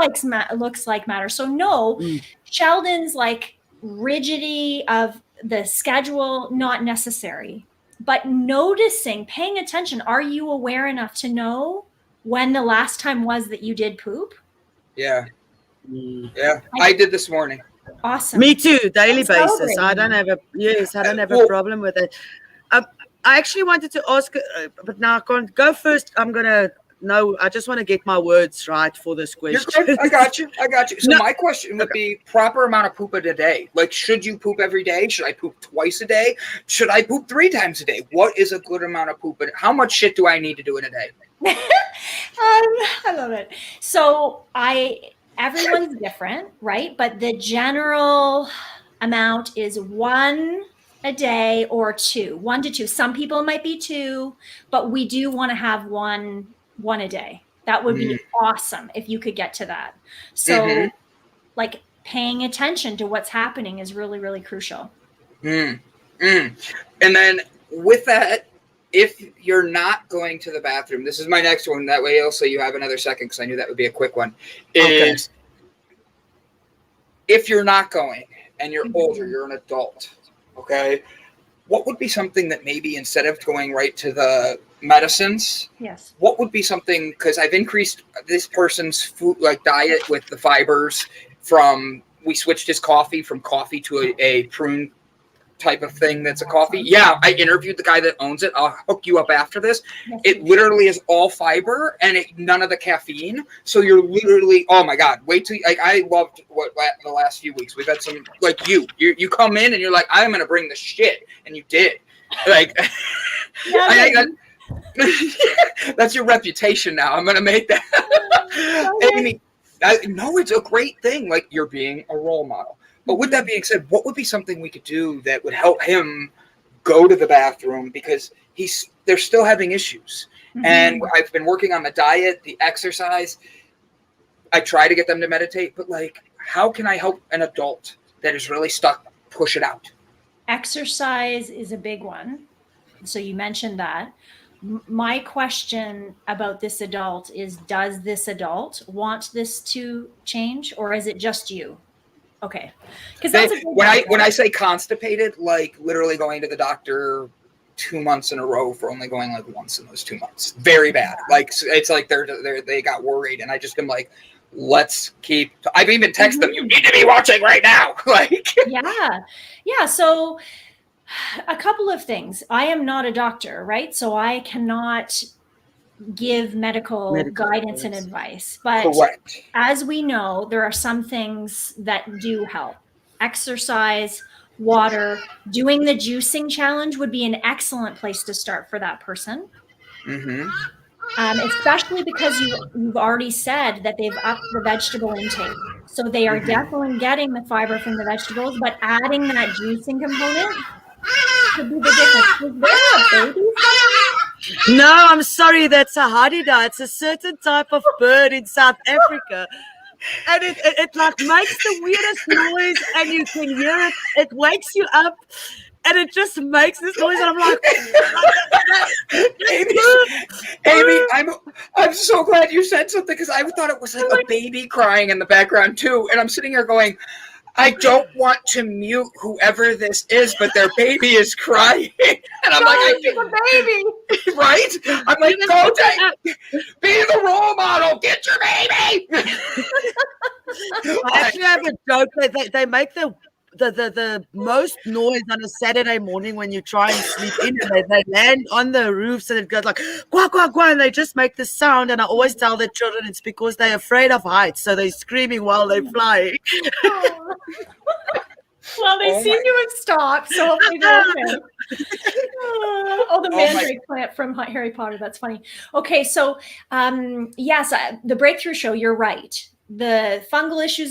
like matters. So no, Sheldon's like rigidity of the schedule, not necessary, but noticing, paying attention. Are you aware enough to know when the last time was that you did poop? Yeah. I did this morning. Awesome. Me too, daily basis. I don't have a problem with it. I actually wanted to ask, but now I can't go first. I just want to get my words right for this question. You're good. I got you. So my question would be proper amount of poop in a day. Like, should you poop every day? Should I poop twice a day? Should I poop 3 times a day? What is a good amount of poop? How much shit do I need to do in a day? I love it. So everyone's different, right? But the general amount is 1 a day or 2, 1 to 2. Some people might be 2, but we do want to have one a day. That would be awesome if you could get to that. So like paying attention to what's happening is really, really crucial. And then with that, if you're not going to the bathroom, this is my next one. That way, Ilse, you have another second because I knew that would be a quick one. Is if you're not going and you're older, you're an adult, okay? What would be something that maybe instead of going right to the medicines, what would be something, because I've increased this person's food like diet with the fibers we switched his coffee from coffee to a prune type of thing that's a coffee. Yeah, I interviewed the guy that owns it. I'll hook you up after this. It literally is all fiber and none of the caffeine. So you're literally, oh my God, wait till, like, I loved the last few weeks. We've had some, like you come in and you're like, I'm going to bring the shit. And you did. Like, that's your reputation now. I'm going to make that. Amy, no, it's a great thing. Like, you're being a role model. But with that being said, what would be something we could do that would help him go to the bathroom, because they're still having issues. And I've been working on the diet, the exercise. I try to get them to meditate, but like, how can I help an adult that is really stuck push it out? Exercise is a big one. So you mentioned that. My question about this adult is, does this adult want this to change, or is it just you? Okay. Because that's when I say constipated, like literally going to the doctor 2 months in a row for only going like once in those 2 months. Very bad. Like, it's like they got worried, and I just am like, let's keep. I've even texted them. You need to be watching right now. Like, yeah. So a couple of things. I am not a doctor, right? So I cannot give medical guidance and advice. But correct. As we know, there are some things that do help. Exercise, water, doing the juicing challenge would be an excellent place to start for that person. Especially because you've already said that they've upped the vegetable intake. So they are definitely getting the fiber from the vegetables, but adding that juicing component could be the difference. Is there a baby? No, I'm sorry, that's a hadida. It's a certain type of bird in South Africa. And it like makes the weirdest noise, and you can hear it. It wakes you up, and it just makes this noise. And I'm like, Amy, I'm so glad you said something, because I thought it was like a baby crying in the background too. And I'm sitting here going, I don't want to mute whoever this is, but their baby is crying. And I'm like, a baby. Right? I'm like, go be the role model. Get your baby. I actually have a joke. They make the most noise on a Saturday morning when you try and sleep in. They land on the roofs and it goes like quack, quack, quack, and they just make the sound. And I always tell the children it's because they're afraid of heights, so they're screaming while they're flying. Well, they seem to have stopped, so hopefully they're okay. The mandrake plant from Harry Potter. That's funny. Okay, so yes, the breakthrough show, you're right. The fungal issues